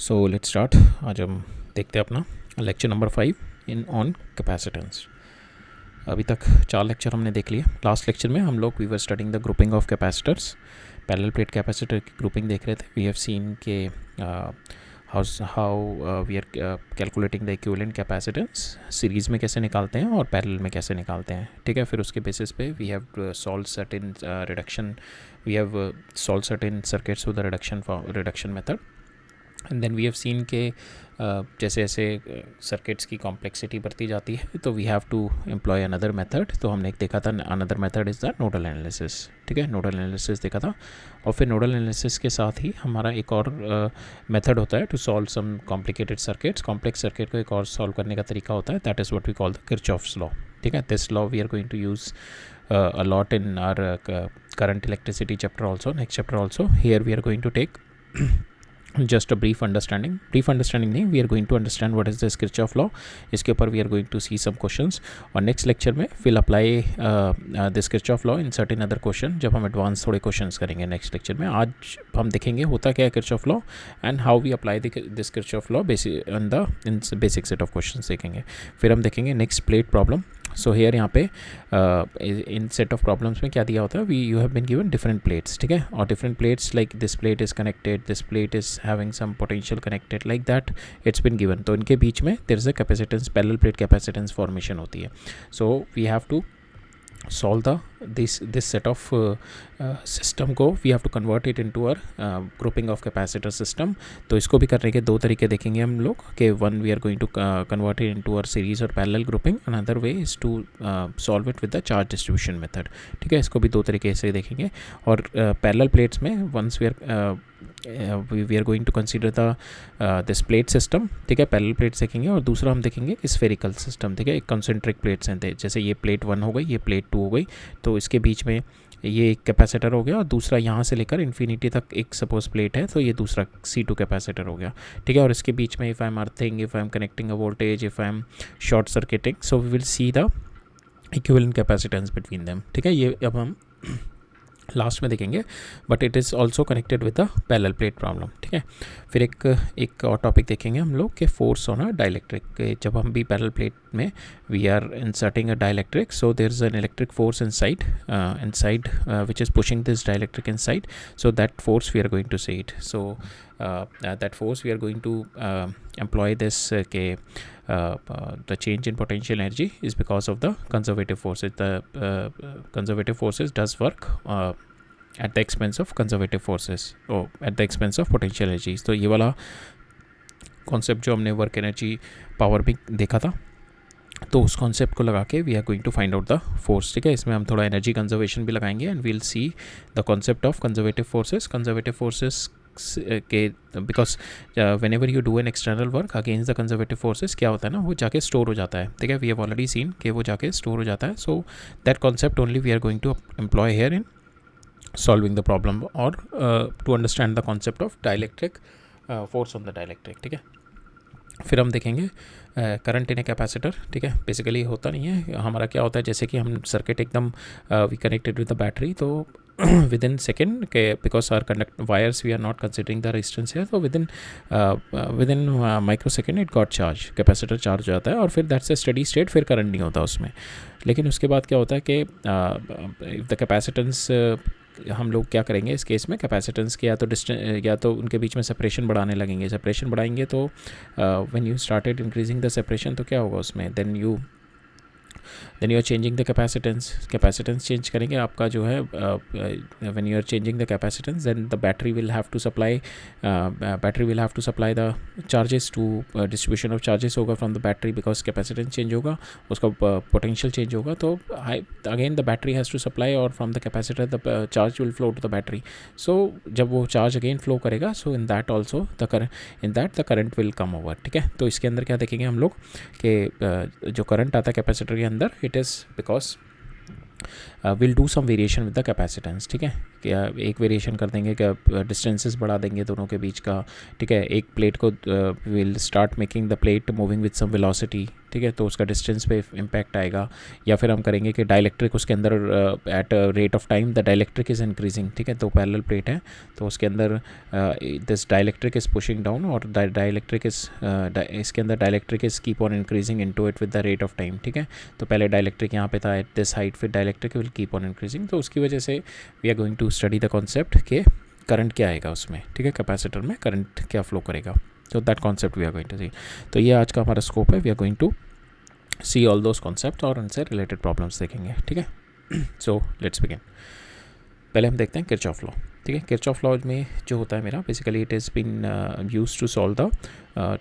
So let's start. आज हम देखते हैं अपना lecture number 5 in on capacitance. अभी तक 4 लेक्चर हमने देख लिए। लास्ट लेक्चर में हम लोग we were studying the grouping of capacitors, parallel plate capacitor की ग्रुपिंग देख रहे थे। वी हैव सीन के how we are calculating the equivalent capacitance, series में कैसे निकालते हैं और पैरेलल में कैसे निकालते हैं। ठीक है, फिर उसके बेसिस पे we have solve certain reduction, we have solve certain circuits with the reduction method. And then we have seen के जैसे जैसे सर्किट्स की कॉम्प्लेक्सिटी बढ़ती जाती है तो we have to employ another method. तो हमने एक देखा था another method is the nodal analysis. ठीक है, नोडल एनालिसिस देखा था। और फिर नोडल एनालिसिस के साथ ही हमारा एक और मेथड होता है to solve some complicated circuits. Complex circuit को एक और सॉल्व करने का तरीका होता है, that is what we call the Kirchhoff's law. ठीक है, this law we are going to use a lot in our current electricity chapter also, next chapter also. Here we are going to take just a brief understanding नहीं, we are going to understand what is this Kirchhoff law. इसके ऊपर we are going to see some questions और next lecture में we'll apply this Kirchhoff law in certain other question जब हम advanced थोड़े questions करेंगे next lecture में। आज हम देखेंगे होता क्या है Kirchhoff law and how we apply this Kirchhoff law in basic set of questions देखेंगे। फिर हम देखेंगे next plate problem। So here यहाँ पे इन सेट ऑफ प्रॉब्लम्स में क्या दिया होता है, you have been given different plates. ठीक है, और different plates like this plate is connected, this plate is having some potential connected, like that it's been given. तो इनके बीच में there is a capacitance, parallel plate capacitance formation होती है। So we have to solve this set of system को we have to convert it into our grouping of capacitor system। तो इसको भी करने के दो तरीके देखेंगे हम लोग कि one we are going to convert it into our series or parallel grouping, another way is to solve it with the charge distribution method। ठीक है, इसको भी दो तरीके से देखेंगे। और parallel plates में once we are going to consider the this plate system। ठीक है, पैरेलल प्लेट्स देखेंगे और दूसरा हम देखेंगे स्फेरिकल सिस्टम। ठीक है, एक कंसेंट्रिक प्लेट्स हैं, जैसे ये प्लेट 1 हो गई, ये प्लेट 2 हो गई, तो इसके बीच में ये एक कैपेसिटर हो गया और दूसरा यहाँ से लेकर इन्फिनिटी तक एक सपोज प्लेट है, तो ये दूसरा C2 कैपेसिटर हो गया। ठीक है, और इसके बीच में if I am earthing, if I am connecting a voltage, if I am short circuiting, so we will see the equivalent capacitance between them. ठीक है, ये अब हम लास्ट में देखेंगे, but it is also connected with the parallel plate problem. ठीक है, फिर एक और टॉपिक देखेंगे हम लोग के फोर्स ऑन अ डाइलेक्ट्रिक। जब हम भी पैरेलल प्लेट में we are inserting a dielectric, so there is an electric force inside which is pushing this dielectric inside, so that force we are going to see it. So that force we are going to employ this the change in potential energy is because of the conservative forces. The conservative forces does work at the expense of conservative forces, at the expense of potential energy। तो ये वाला concept जो हमने work energy power में देखा था, तो उस कॉन्सेप्ट को लगा के we are going to find out the force. ठीक है, इसमें हम थोड़ा एनर्जी कंजर्वेशन भी लगाएंगे and we'll see the concept of conservative forces के, because whenever you do an external work against the conservative forces, क्या होता है ना, वो जाके स्टोर हो जाता है। ठीक है, वी हैव ऑलरेडी सीन कि वो जाके स्टोर हो जाता है। So that concept only we are going to employ here in solving the problem और to understand the concept of dielectric force on the dielectric. ठीक है, फिर हम देखेंगे करंट इन ए कैपेसिटर। ठीक है, बेसिकली होता नहीं है, हमारा क्या होता है, जैसे कि हम सर्किट एकदम we connected with the battery, तो विद इन सेकेंड के because our conduct wires we are not considering the resistance है, तो within micro second it got charge, capacitor charge हो जाता है और फिर दैट्स ए स्टडी स्टेट, फिर करंट नहीं होता उसमें। लेकिन उसके बाद क्या होता है कि द कैपेसिटेंस हम लोग क्या करेंगे इस केस में, कैपेसिटेंस के या तो उनके बीच में सेपरेशन बढ़ाने लगेंगे। सेपरेशन बढ़ाएंगे तो when you started increasing the separation, तो क्या होगा उसमें, then you are changing the capacitance change करेंगे आपका जो है, when you are changing the capacitance then the battery will have to supply the charges to distribution of charges होगा from the battery, because capacitance change होगा, उसका potential change होगा, तो again the battery has to supply और from the capacitor the charge will flow to the battery. So जब वो charge again flow करेगा, so in that also the current will come over. ठीक है, तो इसके अंदर क्या देखेंगे हम लोग कि जो करंट आता है कैपेसिटर के अंदर, it is because will do some variation with the capacitance. ठीक है, क्या एक वेरिएशन कर देंगे, क्या डिस्टेंसेस बढ़ा देंगे दोनों के बीच का, ठीक है। एक प्लेट को will start making the plate moving with some velocity, ठीक है, तो उसका डिस्टेंस पे इम्पैक्ट आएगा। या फिर हम करेंगे कि डाइलेक्ट्रिक उसके अंदर at rate of time the dielectric is increasing, ठीक है, तो पैरेलल प्लेट है तो उसके अंदर this dielectric is pushing down और डाइलेक्ट्रिक इज़ इसके अंदर dielectric is keep on increasing into it with the rate of time, ठीक है। तो पहले डाइलेक्ट्रिक यहाँ पे था एट दिस हाइट, फिर dielectric will keep on increasing, तो उसकी वजह से we are going to study the concept के करंट क्या आएगा उसमें, ठीक है, कैपेसिटर में करंट क्या फ्लो करेगा, तो that concept we are going to see. तो ये आज का हमारा स्कोप है, we are going to see all those concept और उनसे रिलेटेड प्रॉब्लम्स देखेंगे, ठीक है। So let's begin. पहले हम देखते हैं किरचॉफ लॉ, ठीक है। किरचॉफ लॉ में जो होता है मेरा basically it is been used to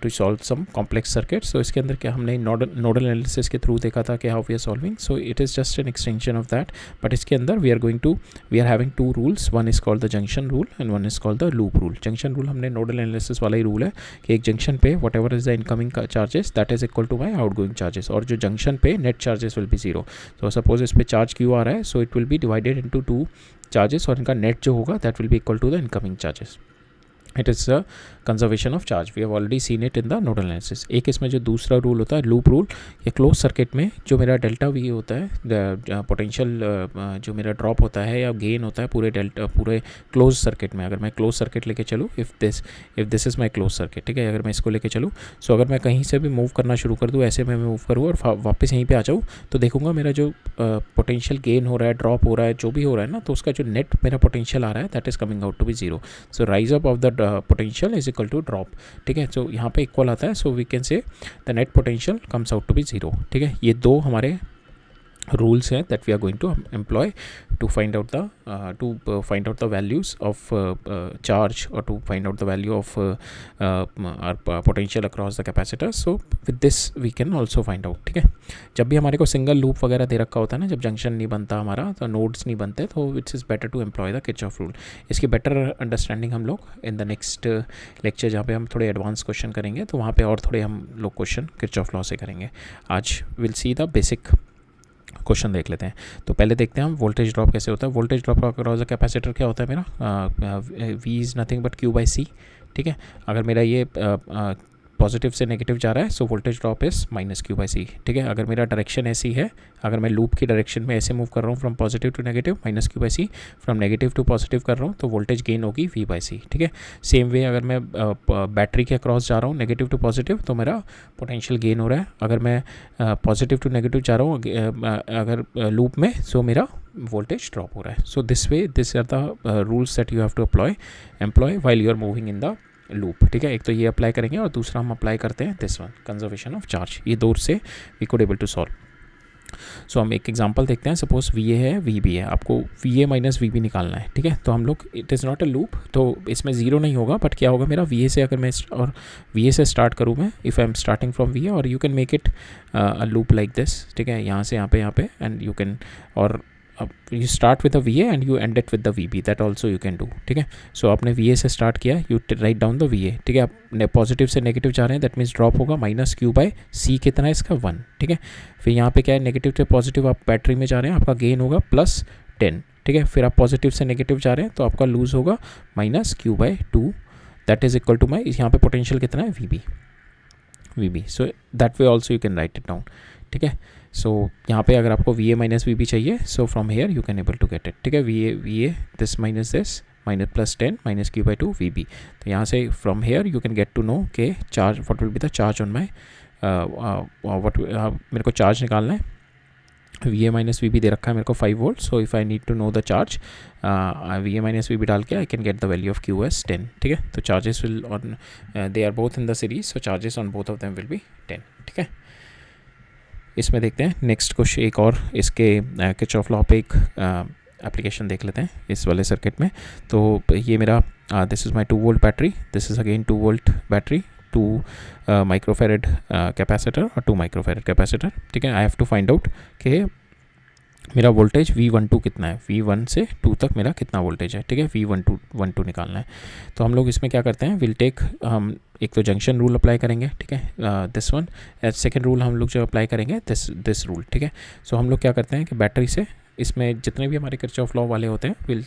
solve some complex circuit. So इसके अंदर क्या हमने नोडल एनालिसिस के थ्रू देखा था कि how we are solving, so it is just an extension of that, but इसके अंदर we are having two rules, one is called the junction rule and one is called the loop rule. Junction rule हमने nodal analysis वाला ही rule है कि एक junction पे whatever is the incoming charges that is equal to my outgoing charges, और जो junction पे net charges will be zero. तो सपोज इस पे चार्ज क्यू आ रहा है, so it will be divided into two charges और इनका नेट जो होगा that will be equal to the incoming charges. It is a conservation of charge, we have already seen it in the nodal analysis. एक इसमें जो दूसरा rule होता है लूप रूल, ये क्लोज सर्किट में जो मेरा डेल्टा वी होता है, पोटेंशियल जो मेरा ड्रॉप होता है या गेन होता है पूरे क्लोज सर्किट में, अगर मैं क्लोज सर्किट लेके चलूँ, if this is my close circuit, ठीक है, अगर मैं इसको लेके चलूँ, सो अगर मैं कहीं से भी मूव करना शुरू कर दूँ, ऐसे में मूव करूँ और वापस यहीं पर आ जाऊँ, तो देखूँगा मेरा जो पोटेंशियल गेन हो रहा है, ड्रॉप हो रहा है, जो भी हो रहा है ना, तो उसका जो नेट मेरा पोटेंशियल आ रहा है that is coming out to be zero. So rise up of the potential is equal to drop, ठीक है। सो यहाँ पे इक्वल आता है, so we can say the net potential comes out to be zero, ठीक है। ये दो हमारे रूल्स हैं that we are going to employ to find out the values of charge or to find out the value of our potential across the capacitors. So with this we can also find out, ठीक है। जब भी हमारे को single loop वगैरह दे रखा होता है ना, जब जंक्शन नहीं बनता हमारा, तो नोड्स नहीं बनते, तो it's is better to employ the Kirchhoff rule. इसकी बेटर अंडरस्टैंडिंग हम लोग इन द नेक्स्ट लेक्चर जहाँ पे हम थोड़े एडवांस क्वेश्चन करेंगे, तो वहाँ पे और थोड़े हम लोग क्वेश्चन किरचॉफ लॉ से करेंगे। आज will see the basic question देख लेते हैं। तो पहले देखते हैं हम वोल्टेज ड्रॉप कैसे होता है। Voltage drop across the capacitor क्या होता है मेरा, V is nothing but Q by C, ठीक है। अगर मेरा ये पॉजिटिव से नेगेटिव जा रहा है, so voltage drop is minus Q by C, ठीक है। अगर मेरा डायरेक्शन ऐसी है, अगर मैं लूप की डायरेक्शन में ऐसे मूव कर रहा हूँ from positive to negative, minus Q by C, from negative to positive कर रहा हूँ, तो वोल्टेज गेन होगी वी बाई सी, ठीक है। सेम वे अगर मैं बैटरी के अक्रॉस जा रहा हूँ नेगेटिव टू पॉजिटिव, तो मेरा पोटेंशियल गेन हो रहा है। अगर मैं पॉजिटिव टू नेगेटिव जा रहा हूँ अगर लूप में, सो मेरा वोल्टेज ड्रॉप हो रहा है। So this are the rules that you have to employ while you are moving in the loop, ठीक है। एक तो ये अप्लाई करेंगे और दूसरा हम अप्लाई करते हैं this one, conservation of charge. ये दो से we could able to solve. So हम एक एग्जांपल देखते हैं। सपोज वी ए है, वी बी है, आपको V A minus V B निकालना है, ठीक है। तो हम लोग, it is not a loop, तो इसमें ज़ीरो नहीं होगा, बट क्या होगा मेरा वी ए से, अगर मैं और वी ए से स्टार्ट करूँ मैं, if I am starting from V A, और you can make it a loop like this, ठीक है, यहाँ से यहाँ पे एंड यू कैन, और you start with a VA and you end it with the VB, that also you can do, ठीक है। सो आपने VA से स्टार्ट किया, you write down the VA, ठीक है। आप पॉजिटिव से नेगेटिव जा रहे हैं, दैट मीन्स ड्रॉप होगा माइनस क्यू बाई सी, कितना है इसका 1, ठीक है। फिर यहाँ पे क्या है, नेगेटिव से पॉजिटिव आप बैटरी में जा रहे हैं, आपका गेन होगा प्लस 10, ठीक है। फिर आप पॉजिटिव से नेगेटिव जा रहे हैं, तो आपका लूज होगा minus Q by 2, that is equal to my, यहाँ पे पोटेंशियल कितना है VB। So that way also you can write it down, ठीक है। सो यहाँ पे अगर आपको VA माइनस VB चाहिए, so from here you can able to get it, ठीक है। VA this minus plus 10 minus Q by 2 VB। तो यहाँ से from here you can get to know के charge, what will be the charge on my, मेरे को charge निकालना है। VA माइनस VB दे रखा है मेरे को 5 volt, so if I need to know the charge, VA minus VB डाल के I can get the value of Q as 10, ठीक है। तो charges will on, they are both in the series, so charges on both of them will be 10, ठीक है। इसमें देखते हैं नेक्स्ट क्वेश्चन, एक और इसके किरचॉफ लॉ पे एक एप्लीकेशन देख लेते हैं इस वाले सर्किट में। तो ये मेरा this is my 2 volt battery, this is again 2 volt battery, 2 microfarad capacitor और 2 माइक्रोफेरेड कैपेसिटर, ठीक है। I have to find out कि मेरा वोल्टेज V12 कितना है, V1 से 2 तक मेरा कितना वोल्टेज है, ठीक है। V12 निकालना है। तो हम लोग इसमें क्या करते हैं, विल टेक, हम एक तो जंक्शन रूल अप्लाई करेंगे, ठीक है, दिस वन। सेकेंड रूल हम लोग जो अप्लाई करेंगे दिस रूल, ठीक है। सो हम लोग क्या करते हैं कि बैटरी से इसमें जितने भी हमारे किरचॉफ लॉ वाले होते हैं will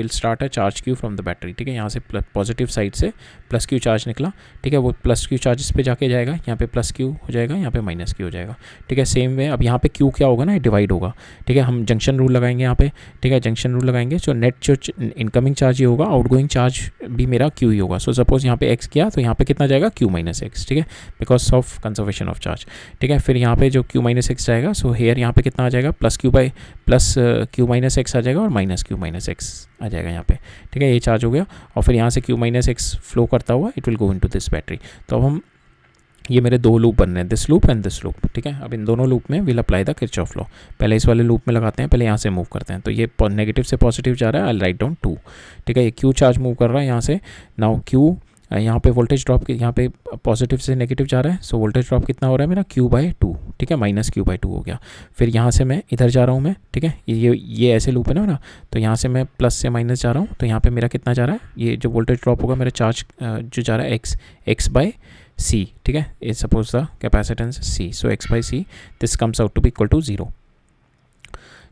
start a charge Q from the battery, ठीक है। यहाँ से पॉजिटिव साइड से प्लस क्यू चार्ज निकला, ठीक है, वो प्लस क्यू चार्ज इस पे जाके जाएगा, यहाँ पे प्लस क्यू हो जाएगा, यहाँ पे माइनस क्यू हो जाएगा, ठीक है। सेम वे अब यहाँ पे क्यू क्या होगा ना, डिवाइड होगा, ठीक है। हम जंक्शन रूल लगाएंगे यहाँ पे, ठीक है, जंक्शन रूल लगाएंगे। जो नेट जो इनकमिंग चार्ज ये होगा, आउटगोइंग चार्ज भी मेरा क्यू ही होगा। सो सपोज यहाँ पे एक्स किया तो यहाँ पे कितना जाएगा, क्यू माइनस एक्स, ठीक है, because of conservation of charge, ठीक है। फिर यहाँ पे जो क्यू माइनस एक्स जाएगा, सो हेयर यहाँ पे कितना आ जाएगा, प्लस क्यू माइनस एक्स आ जाएगा और माइनस क्यू माइनस एक्स आ जाएगा यहाँ पे, ठीक है। ये चार्ज हो गया और फिर यहाँ से क्यू माइनस एक्स फ्लो करता हुआ it will go into this battery. तो अब हम ये मेरे दो लूप बन रहे हैं, this loop and this loop, ठीक है। अब इन दोनों लूप में will apply the Kirchhoff law. पहले इस वाले लूप में लगाते हैं, पहले यहाँ से मूव करते हैं। तो ये नेगेटिव से पॉजिटिव जा रहा है, आई राइट डाउन 2, ठीक है। ये क्यू चार्ज मूव कर रहा है यहाँ से, नाउ क्यू यहाँ पे वोल्टेज ड्रॉप, यहाँ पे पॉजिटिव से नेगेटिव जा रहा है, सो वोल्टेज ड्रॉप कितना हो रहा है मेरा, Q/2, ठीक है, माइनस Q/2 हो गया। फिर यहाँ से मैं इधर जा रहा हूँ मैं, ठीक है, ये ऐसे लूप है ना, तो यहाँ से मैं प्लस से माइनस जा रहा हूँ, तो यहाँ पे मेरा कितना जा रहा है, ये जो वोल्टेज ड्रॉप होगा मेरा चार्ज जो जा रहा है x/c, ठीक है। ये suppose the capacitance c, so x/c this comes out to be equal to 0,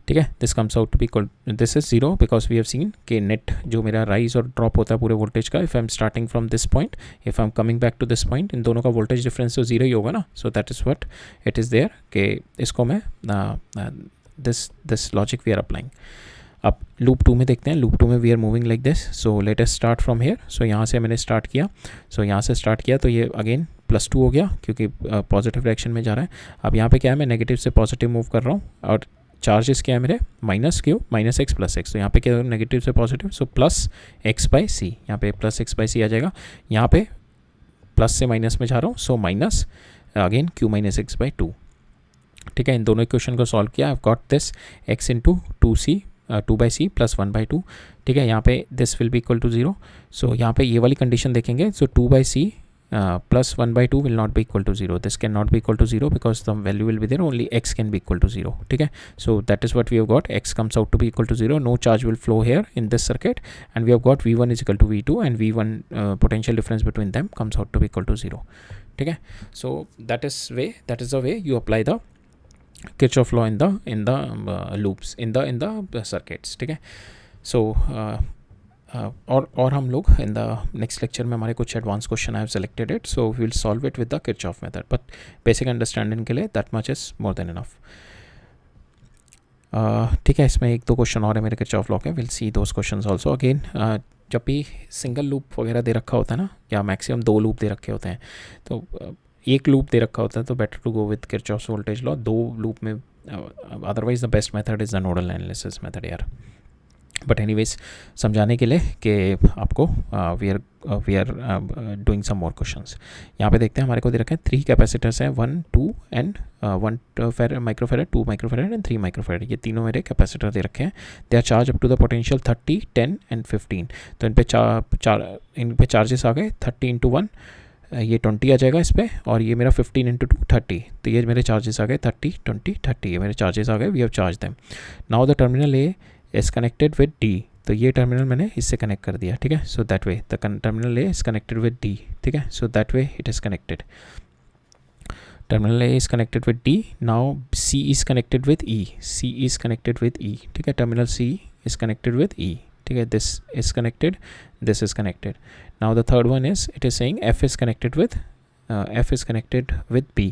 ठीक है। This comes out to be equal, this is 0 because we have seen कि नेट जो मेरा राइज और ड्रॉप होता है पूरे वोल्टेज का, if I am starting from this point, if I am coming back to this point, इन दोनों का वोल्टेज डिफरेंस तो 0 ही होगा ना। So that is what it is there, कि इसको मैं this logic we are applying. अब लूप 2 में देखते हैं, लूप 2 में we are moving like this, so let us start from here. So यहाँ से मैंने स्टार्ट किया, सो यहाँ से स्टार्ट किया तो ये अगेन +2 हो गया क्योंकि पॉजिटिव डायरेक्शन में जा रहा है। अब यहाँ पे क्या है, मैं नेगेटिव से पॉजिटिव मूव कर रहा हूँ और चार्जेस क्या है मेरे, minus Q minus x plus x. तो यहाँ पे क्या नेगेटिव से पॉजिटिव, सो प्लस x/c, यहाँ पे प्लस x/c आ जाएगा। यहाँ पे प्लस से माइनस में जा रहा हूँ, so minus again q minus x/2, ठीक है। इन दोनों इक्वेशन को सॉल्व किया, I have got this x into 2/c plus 1/2, ठीक है। यहाँ पे this will be equal to 0। सो यहाँ पे ये वाली कंडीशन देखेंगे, सो 2/c plus 1/2 will not be equal to 0. This cannot be equal to 0 because the value will be there, only x can be equal to 0, ठीक है। So that is what we have got, x comes out to be equal to 0, no charge will flow here in this circuit, and we have got V1 is equal to V2 and V1 potential difference between them comes out to be equal to 0, ठीक है। So that is the way you apply the Kirchhoff law in the loops in the circuits, ठीक है। So और हम लोग इन the next lecture में हमारे कुछ advance question I have selected it, so we will solve it with the Kirchhoff method, but basic understanding के लिए that much is more than enough, ठीक है। इसमें 1-2 क्वेश्चन और है मेरे किरचॉफ लॉ के, will see those questions also. Again जब भी सिंगल लूप वगैरह दे रखा होता है ना, या मैक्सिमम 2 लूप दे रखे होते हैं, तो एक लूप दे रखा होता है तो better to go with Kirchhoff's voltage law. 2 loop में otherwise the best method is the nodal analysis method यार। बट एनीवेज समझाने के लिए कि आपको we are doing some more questions. यहाँ पे देखते हैं, हमारे को दे रखे हैं 3 कैपेसिटर्स हैं, 1, 2 and 1 microfarad, 2 microfarad and 3 microfarad. ये तीनों मेरे कैपेसिटर दे रखे हैं। They are charged up to the potential 30, 10 and 15। तो इन पे चार्जेस आ गए 30 × 1, ये 20 आ जाएगा इस पर, और ये मेरा 15 × 2 30। तो ये मेरे चार्जेस आ गए 30, 20, 30, ये मेरे चार्जेस आ गए, we have charge them. Now the terminal A is connected with D, तो ये टर्मिनल मैंने इससे कनेक्ट कर दिया, ठीक है। So that way the terminal A is connected with D, ठीक है। So that way it is connected, terminal A is connected with D। Now C is connected with E, C is connected with E, ठीक है। Terminal C is connected with E, ठीक है। This is connected, this is connected. Now the third one is it is saying F is connected with B.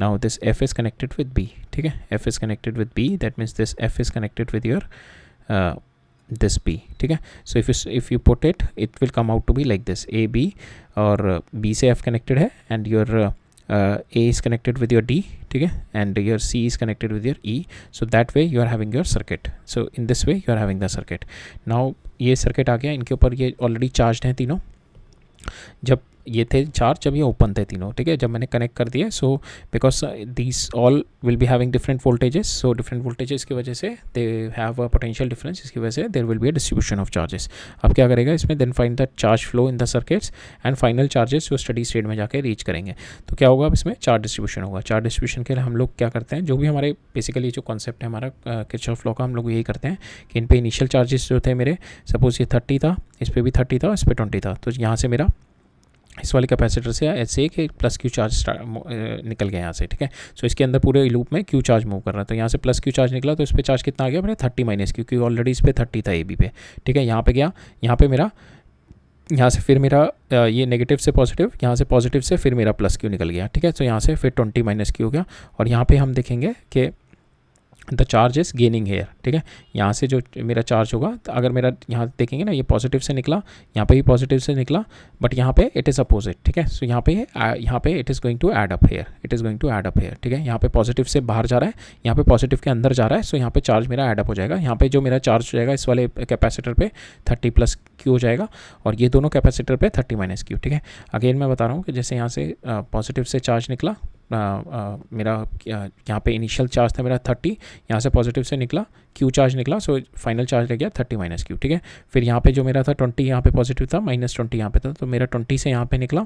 Now this F is connected with B, ठीक है। F is connected with B, that means this F is connected with your this B, ठीक है। So if you put it, it will come out to be like this, A B, और B से F connected है, and your A is connected with your D, ठीक है, and your C is connected with your E. So that way you are having your circuit. So in this way you are having the circuit. Now ये circuit आ गया, इनके ऊपर ये already charged हैं तीनों। जब ये थे चार्ज, जब ये ओपन थे तीनों, ठीक है। जब मैंने कनेक्ट कर दिया, so because these all will be having different voltages, so different voltages की वजह से they have a potential difference, इसकी वजह से there will be a distribution of charges. अब क्या करेगा इसमें, then find the charge flow in the circuits and final charges जो स्टडी स्टेट में जाके रीच करेंगे। तो क्या होगा, अब इसमें चार्ज डिस्ट्रीब्यूशन होगा। चार्ज डिस्ट्रीब्यूशन के लिए हम लोग क्या करते हैं, जो भी हमारे बेसिकली जो कॉन्सेप्ट है हमारा किरचॉफ लॉ का, हम लोग यही करते हैं कि इन पे इनिशियल चार्जेस जो थे मेरे, सपोज ये 30 था, इस पर भी 30 था, इस पर 20 था, तो यहाँ से मेरा इस वाले कैपेसिटर से ऐसे कि प्लस क्यू चार्ज निकल गया यहाँ से, ठीक है। सो इसके अंदर पूरे लूप में क्यू चार्ज मूव कर रहा है, तो यहाँ से प्लस क्यू चार्ज निकला, तो इस पर चार्ज कितना आ गया मेरा 30 माइनस क्यू, क्योंकि ऑलरेडी इस पर 30 था ए बी पे, ठीक है। यहाँ पे गया, यहाँ पे मेरा, यहाँ से फिर मेरा ये नेगेटिव से पॉजिटिव, यहाँ से पॉजिटिव से फिर मेरा प्लस क्यू निकल गया, ठीक है। तो यहाँ से फिर 20 माइनस क्यू हो गया, और यहाँ पे हम देखेंगे कि the charge is gaining here, ठीक है। यहाँ से जो मेरा चार्ज होगा, तो अगर मेरा यहाँ देखेंगे ना, ये पॉजिटिव से निकला, यहाँ पे भी पॉजिटिव से निकला, बट यहाँ पे इट इज़ अपोजिट, ठीक है। सो यहाँ पे it is going to add up here, it is going to add up here, ठीक है। यहाँ पे पॉजिटिव से बाहर जा रहा है, यहाँ पे पॉजिटिव के अंदर जा रहा है, सो यहाँ पे चार्ज मेरा ऐड अप हो जाएगा। यहाँ पे जो मेरा चार्ज हो जाएगा इस वाले कैपेसिटर पे 30 प्लस क्यू हो जाएगा, और ये दोनों कैपेसिटर पे 30 माइनस क्यू, ठीक है। अगेन मैं बता रहा हूँ कि जैसे यहाँ से पॉजिटिव से चार्ज निकला, मेरा यहाँ पे इनिशियल चार्ज था मेरा 30, यहाँ से पॉजिटिव से निकला क्यू चार्ज निकला, सो फाइनल चार्ज रह गया 30 माइनस क्यू, ठीक है। फिर यहाँ पे जो मेरा था 20 यहाँ पे पॉजिटिव था, -20 यहाँ पे था, तो मेरा 20 से यहाँ पे निकला,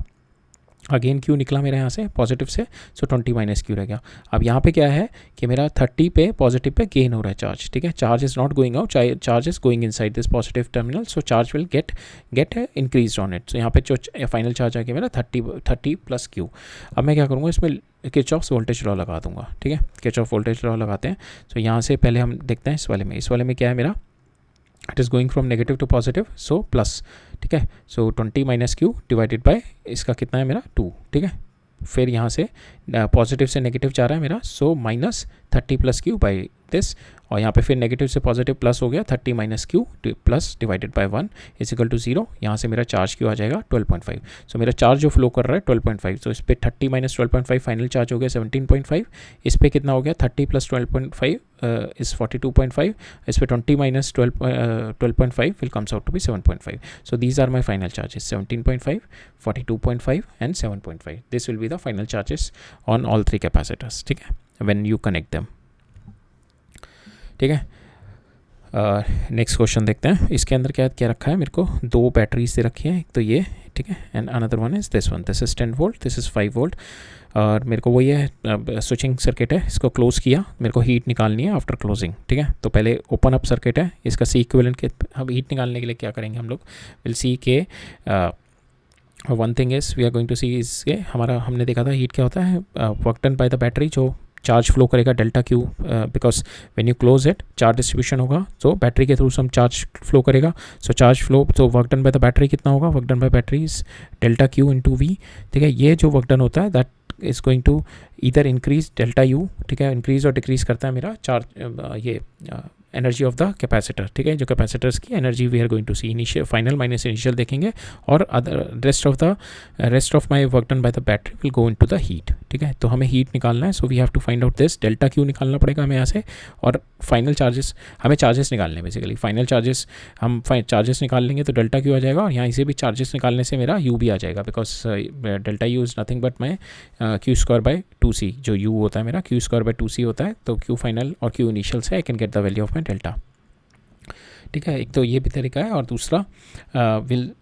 अगेन क्यू निकला मेरा यहाँ से पॉजिटिव से, सो 20 माइनस क्यू रह गया। अब यहाँ पे क्या है कि मेरा 30 पे पॉजिटिव पे गेन हो रहा है चार्ज, ठीक है। Charge is not going out, charge is going inside this positive terminal, so charge will get increase on it. So यहाँ पे जो फाइनल चार्ज आ गया मेरा 30 प्लस क्यू। अब मैं क्या करूँगा, इसमें किरचॉफ्स वोल्टेज लॉ लगा दूंगा, ठीक है। किरचॉफ वोल्टेज लॉ लगाते हैं। सो यहाँ से पहले हम देखते हैं इस वाले में क्या है मेरा, it is going from negative to positive, so plus, ठीक है। So 20 minus Q divided by इसका कितना है मेरा 2, ठीक है। फिर यहाँ से पॉजिटिव से नेगेटिव जा रहा है मेरा, सो -30 प्लस क्यू बाई दिस, और यहाँ पे फिर नेगेटिव से पॉजिटिव प्लस हो गया 30 minus Q plus divided by 1 is equal to 0। यहाँ से मेरा चार्ज क्यू आ जाएगा 12.5। सो मेरा चार्ज जो फ्लो कर रहा है 12.5, तो इस पर 30 माइनस 12.5 फाइनल चार्ज हो गया 17.5, इस पर कितना हो गया 30 प्लस 12.5 इज़ 42.5, इस पर 20 minus 12.5 will comes out to be 7.5। So these are my final charges 17.5, 42.5 and 7.5। This will be the final charges on all 3 capacitors, ठीक है, व्हेन यू कनेक्ट देम, ठीक है। नेक्स्ट क्वेश्चन देखते हैं। इसके अंदर क्या क्या रखा है, मेरे को 2 बैटरीज से रखी है, एक तो ये, ठीक है, and another one is this one, this is 10 volt, this is 5 volt. और मेरे को वही है स्विचिंग सर्किट है, इसको क्लोज़ किया, मेरे को हीट निकालनी है आफ्टर क्लोजिंग, ठीक है। तो पहले ओपन अप सर्किट है, इसका सी इक्विवेलेंट के, अब हीट निकालने के लिए क्या करेंगे हम लोग, विल सी के one thing is we are going to see is के हमारा, हमने देखा था हीट क्या होता है, work done by the battery, जो चार्ज फ्लो करेगा delta Q, because when you close it charge distribution होगा, तो बैटरी के थ्रू सम चार्ज फ्लो करेगा, सो चार्ज फ्लो, तो work done by the battery कितना होगा, work done by battery is delta Q into V, ठीक है। ये जो वर्क डन होता है that is going to either increase delta U, ठीक है, इंक्रीज और डिक्रीज करता है मेरा चार्ज ये एनर्जी ऑफ द कैपेसिटर, ठीक है। जो कैपेसिटर्स की energy we are going to see, initial final minus initial देखेंगे, और other rest of my work done by the battery will go into the heat, ठीक है। तो हमें हीट निकालना है, so we have to find out this delta Q निकालना पड़ेगा हमें यहाँ से, और फाइनल चार्जेस, हमें चार्जेस निकालने हैं बेसिकली, फाइनल चार्जेस हम चार्जेस निकाल लेंगे तो डेल्टा क्यू आ जाएगा, और यहाँ से भी चार्जेस निकालने से मेरा यू भी आ जाएगा, because delta U is nothing but my Q square by 2c, जो यू होता है मेरा क्यू स्क्वायर बाय 2c होता है, तो क्यू फाइनल और क्यू इनिशियल से आई can get the value of my delta, ठीक है। एक तो ये भी तरीका है, और दूसरा will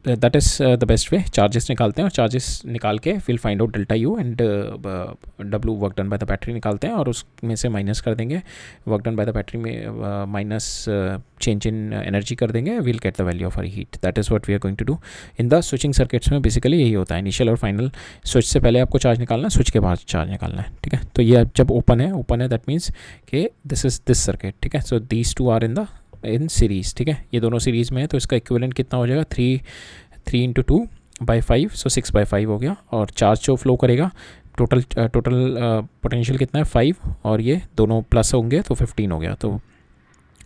that is the best way, charges निकालते हैं, और चार्जेस निकाल के will find out delta U and W work done by the battery निकालते हैं, और उसमें से माइनस कर देंगे work done by the battery में, माइनस चेंज इन एनर्जी कर देंगे, will get the value of our heat. That is what we are going to do in the switching circuits में, बेसिकली यही होता है, इनिशियल और फाइनल, स्विच से पहले आपको चार्ज निकालना है, स्विच के बाद चार्ज निकालना है, ठीक है। तो ये जब ओपन है दैट मीन्स कि दिस इज़ दिस सर्किट, ठीक है। So these two are in series, ठीक है, ये दोनों सीरीज़ में है, तो इसका इक्विवेलेंट कितना हो जाएगा 3 इंटू 2 बाई 5, सो 6 बाई 5 हो गया, और चार्ज जो फ्लो करेगा टोटल पोटेंशियल कितना है 5, और ये दोनों प्लस होंगे तो 15 हो गया। तो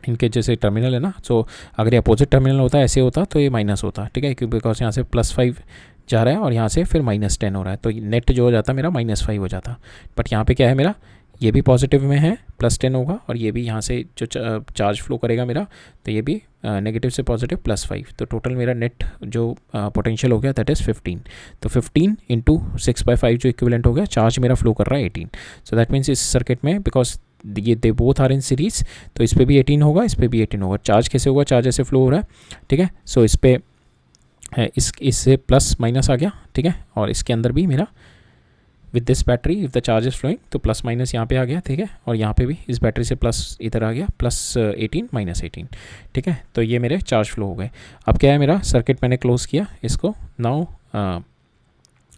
इनके जैसे टर्मिनल है ना, सो अगर ये अपोजिट टर्मिनल होता है, ऐसे होता तो ये माइनस होता, ठीक है, क्योंकि बिकॉज यहाँ से +5 जा रहा है और यहाँ से फिर -10 हो रहा है, तो नेट जो हो जाता मेरा -5 हो जाता। बट यहाँ पे क्या है मेरा, ये भी पॉजिटिव में है, +10 होगा, और ये भी यहाँ से जो चार्ज फ्लो करेगा मेरा, तो ये भी नेगेटिव से पॉजिटिव +5, तो टोटल मेरा नेट जो पोटेंशियल हो गया दैट इज़ 15। तो 15 इंटू 6/5 जो इक्विवेलेंट हो गया, चार्ज मेरा फ्लो कर रहा है 18। सो दैट मीन्स इस सर्किट में बिकॉज ये they both are in series, तो इस पर भी 18 होगा, इस पर भी 18 होगा। चार्ज कैसे होगा, चार्ज ऐसे फ्लो हो रहा है, ठीक है। सो इस पर इससे प्लस माइनस आ गया, ठीक है, और इसके अंदर भी मेरा with this battery if the charge is flowing, तो प्लस माइनस यहाँ पे आ गया, ठीक है, और यहाँ पे भी इस बैटरी से प्लस इधर आ गया, +18 -18, ठीक है। तो ये मेरे चार्ज फ्लो हो गए। अब क्या है, मेरा सर्किट मैंने क्लोज किया इसको, now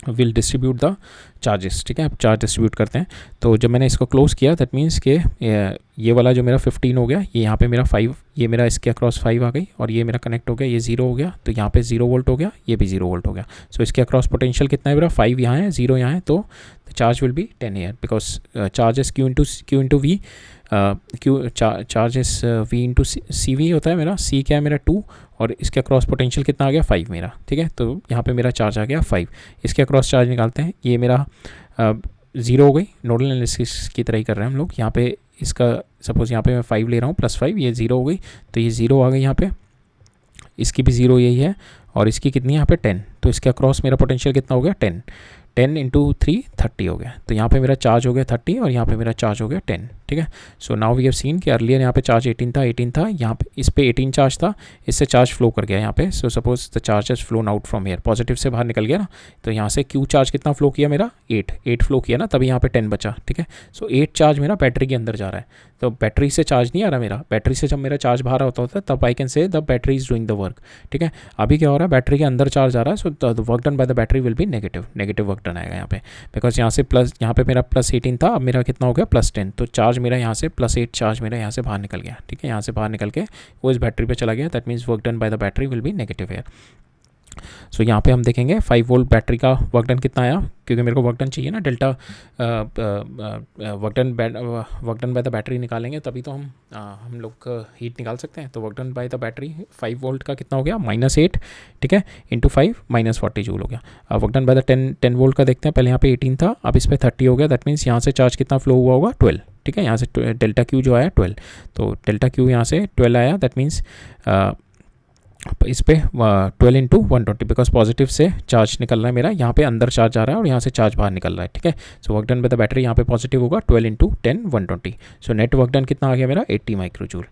will distribute the charges, ठीक है। अब चार्ज डिस्ट्रीब्यूट करते हैं। तो जब मैंने इसको क्लोज किया दैट मीन्स कि ये वाला जो मेरा 15 हो गया, ये यहाँ पे मेरा 5, ये मेरा इसके अक्रॉस 5 आ गई, और ये मेरा कनेक्ट हो गया, ये 0 हो गया, तो यहाँ पे 0 वोल्ट हो गया, ये भी 0 वोल्ट हो गया। सो इसके अक्रॉस पोटेंशियल कितना है मेरा, 5 यहाँ है, 0 यहाँ है, तो the charge will be 10 here, because charge is Q into V, charge is V into CV होता है मेरा, C क्या है मेरा 2, और इसके अक्रॉस पोटेंशियल कितना आ गया 5 मेरा, ठीक है। तो यहाँ पे मेरा चार्ज आ गया 5। इसके अक्रॉस चार्ज निकालते हैं, ये मेरा 0 हो गई, नोडल एनालिसिस की तरह ही कर रहे हैं हम लोग। यहाँ पे इसका सपोज यहाँ पे मैं 5 ले रहा हूँ, +5, ये 0 हो गई, तो ये 0 आ गई यहाँ पे, इसकी भी 0 यही है, और इसकी कितनी है यहाँ पे 10, तो इसके अक्रॉस मेरा पोटेंशियल कितना हो गया 10 इंटू 3 30 हो गया। तो यहाँ पे मेरा चार्ज हो गया 30 और यहाँ पे मेरा चार्ज हो गया 10, ठीक है। So now we have seen कि अर्लियर यहाँ पे चार्ज 18 था, यहाँ पे इस पे 18 चार्ज था, इससे चार्ज फ्लो कर गया यहाँ पे। So suppose the charge has phloem out from here, positive से बाहर निकल गया ना, तो यहाँ से Q चार्ज कितना फ्लो किया मेरा 8 फ्लो किया ना, तभी यहाँ पे 10 बचा, ठीक है। सो 8 चार्ज मेरा बैटरी के अंदर जा रहा है, तो बैटरी से चार्ज नहीं आ रहा मेरा, बैटरी से जब मेरा चार्ज बाहर होता है तब I can say the battery is doing the work, ठीक है। अभी क्या हो रहा है, बैटरी के अंदर चार्ज आ रहा है, so the work done by the battery will be negative work done आएगा यहाँ पे, बिकॉज यहाँ से प्लस, यहाँ पे मेरा +18 था, अब मेरा कितना हो गया +10, तो चार्ज मेरा यहाँ से +8 चार्ज मेरा यहाँ से बाहर निकल गया, ठीक है। यहाँ से बाहर निकल के वो इस बैटरी पे चला गया, that means work done by the battery will be negative here. So यहाँ पे हम देखेंगे 5 वोल्ट बैटरी का वर्क डन कितना आया, क्योंकि मेरे को वर्क डन चाहिए ना, delta work done by the battery निकालेंगे तभी तो हम लोग हीट निकाल सकते हैं। तो work done by the battery 5 volt का कितना हो गया -8, ठीक है, इंटू 5 -40 जूल हो गया। अब work done by the 10 volt का देखते हैं, पहले यहाँ पे 18 था, अब इस पर 30 हो गया, दैट मीन्स यहाँ से चार्ज कितना फ्लो हुआ होगा 12, ठीक है। यहाँ से डेल्टा Q जो आया 12, तो डेल्टा Q यहाँ से 12 आया, दैट मीन्स इस पे 12 इंटू 120, बिकॉज पॉजिटिव से चार्ज निकल रहा है मेरा, यहाँ पे अंदर चार्ज आ रहा है और यहाँ से चार्ज बाहर निकल रहा है, ठीक है। So work done by the battery यहाँ पे पॉजिटिव होगा, 12 into 10 120। So net work done कितना आ गया मेरा 80 माइक्रोजूल,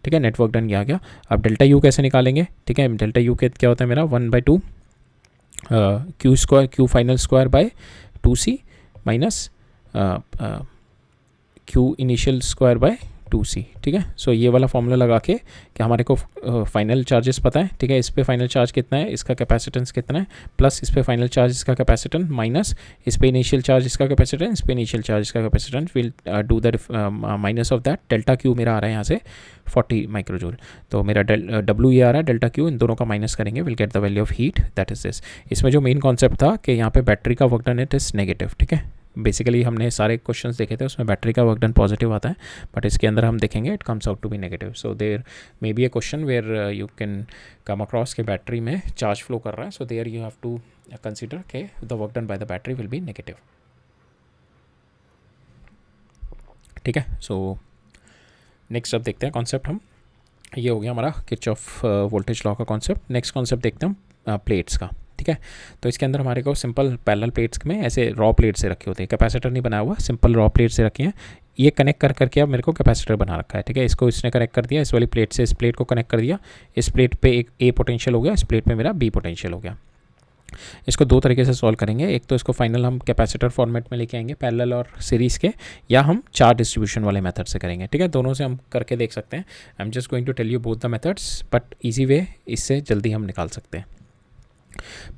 ठीक है, नेट वर्क डन ये आ गया। अब डेल्टा U कैसे निकालेंगे, ठीक है। डेल्टा U के क्या होता है मेरा 1/2 Q final square by 2C minus Q initial square by 2C, ठीक है। सो ये वाला फॉर्मूला लगा के कि हमारे को फाइनल चार्जेस पता है, ठीक है। इस पे फाइनल चार्ज कितना है, इसका कैपेसिटेंस कितना है, प्लस इस पे फाइनल चार्ज इसका कैपेसिटेंस, माइनस इस पे इनिशियल चार्ज इसका कैपेसिटेंस, इस पे इनिशियल चार्ज इसका capacitance, will do the minus of that. Delta Q मेरा आ रहा है यहाँ से 40 माइक्रोजूल, तो मेरा W ये आ रहा है, डेल्टा Q, इन दोनों का माइनस करेंगे, will get the value of heat, that is this. इसमें जो मेन कॉन्सेप्ट था कि यहाँ पे बैटरी का work done it is negative, ठीक है। बेसिकली हमने सारे क्वेश्चंस देखे थे, उसमें बैटरी का वर्क डन पॉजिटिव आता है, बट इसके अंदर हम देखेंगे it comes out to be negative. So there may be a question where you can come across के बैटरी में चार्ज फ्लो कर रहा है, so there you have to consider के the work done by the battery will be negative, ठीक है। So next अब देखते हैं कॉन्सेप्ट हम, ये हो गया हमारा किरचॉफ वोल्टेज लॉ का कॉन्सेप्ट। नेक्स्ट कॉन्सेप्ट देखते हैं हम प्लेट्स का, ठीक है। तो इसके अंदर हमारे को सिंपल पैरेलल प्लेट्स में ऐसे रॉ प्लेट से रखे होते हैं, कैपेसिटर नहीं बनाया हुआ, सिंपल रॉ प्लेट से रखे हैं। ये कनेक्ट कर करके अब मेरे को कैपेसिटर बना रखा है, ठीक है। इसको इसने कनेक्ट कर दिया, इस वाली प्लेट से इस प्लेट को कनेक्ट कर दिया, इस प्लेट पे एक A पोटेंशियल हो गया, इस प्लेट पे मेरा B पोटेंशियल हो गया। इसको दो तरीके से सॉल्व करेंगे, एक तो इसको फाइनल हम कैपेसिटर फॉर्मेट में लेके आएंगे पैरेलल और सीरीज़ के, या हम चार्ज डिस्ट्रीब्यूशन वाले मेथड से करेंगे, ठीक है। दोनों से हम करके देख सकते हैं। I am just going to tell you both the methods, but easy way इससे जल्दी हम निकाल सकते हैं।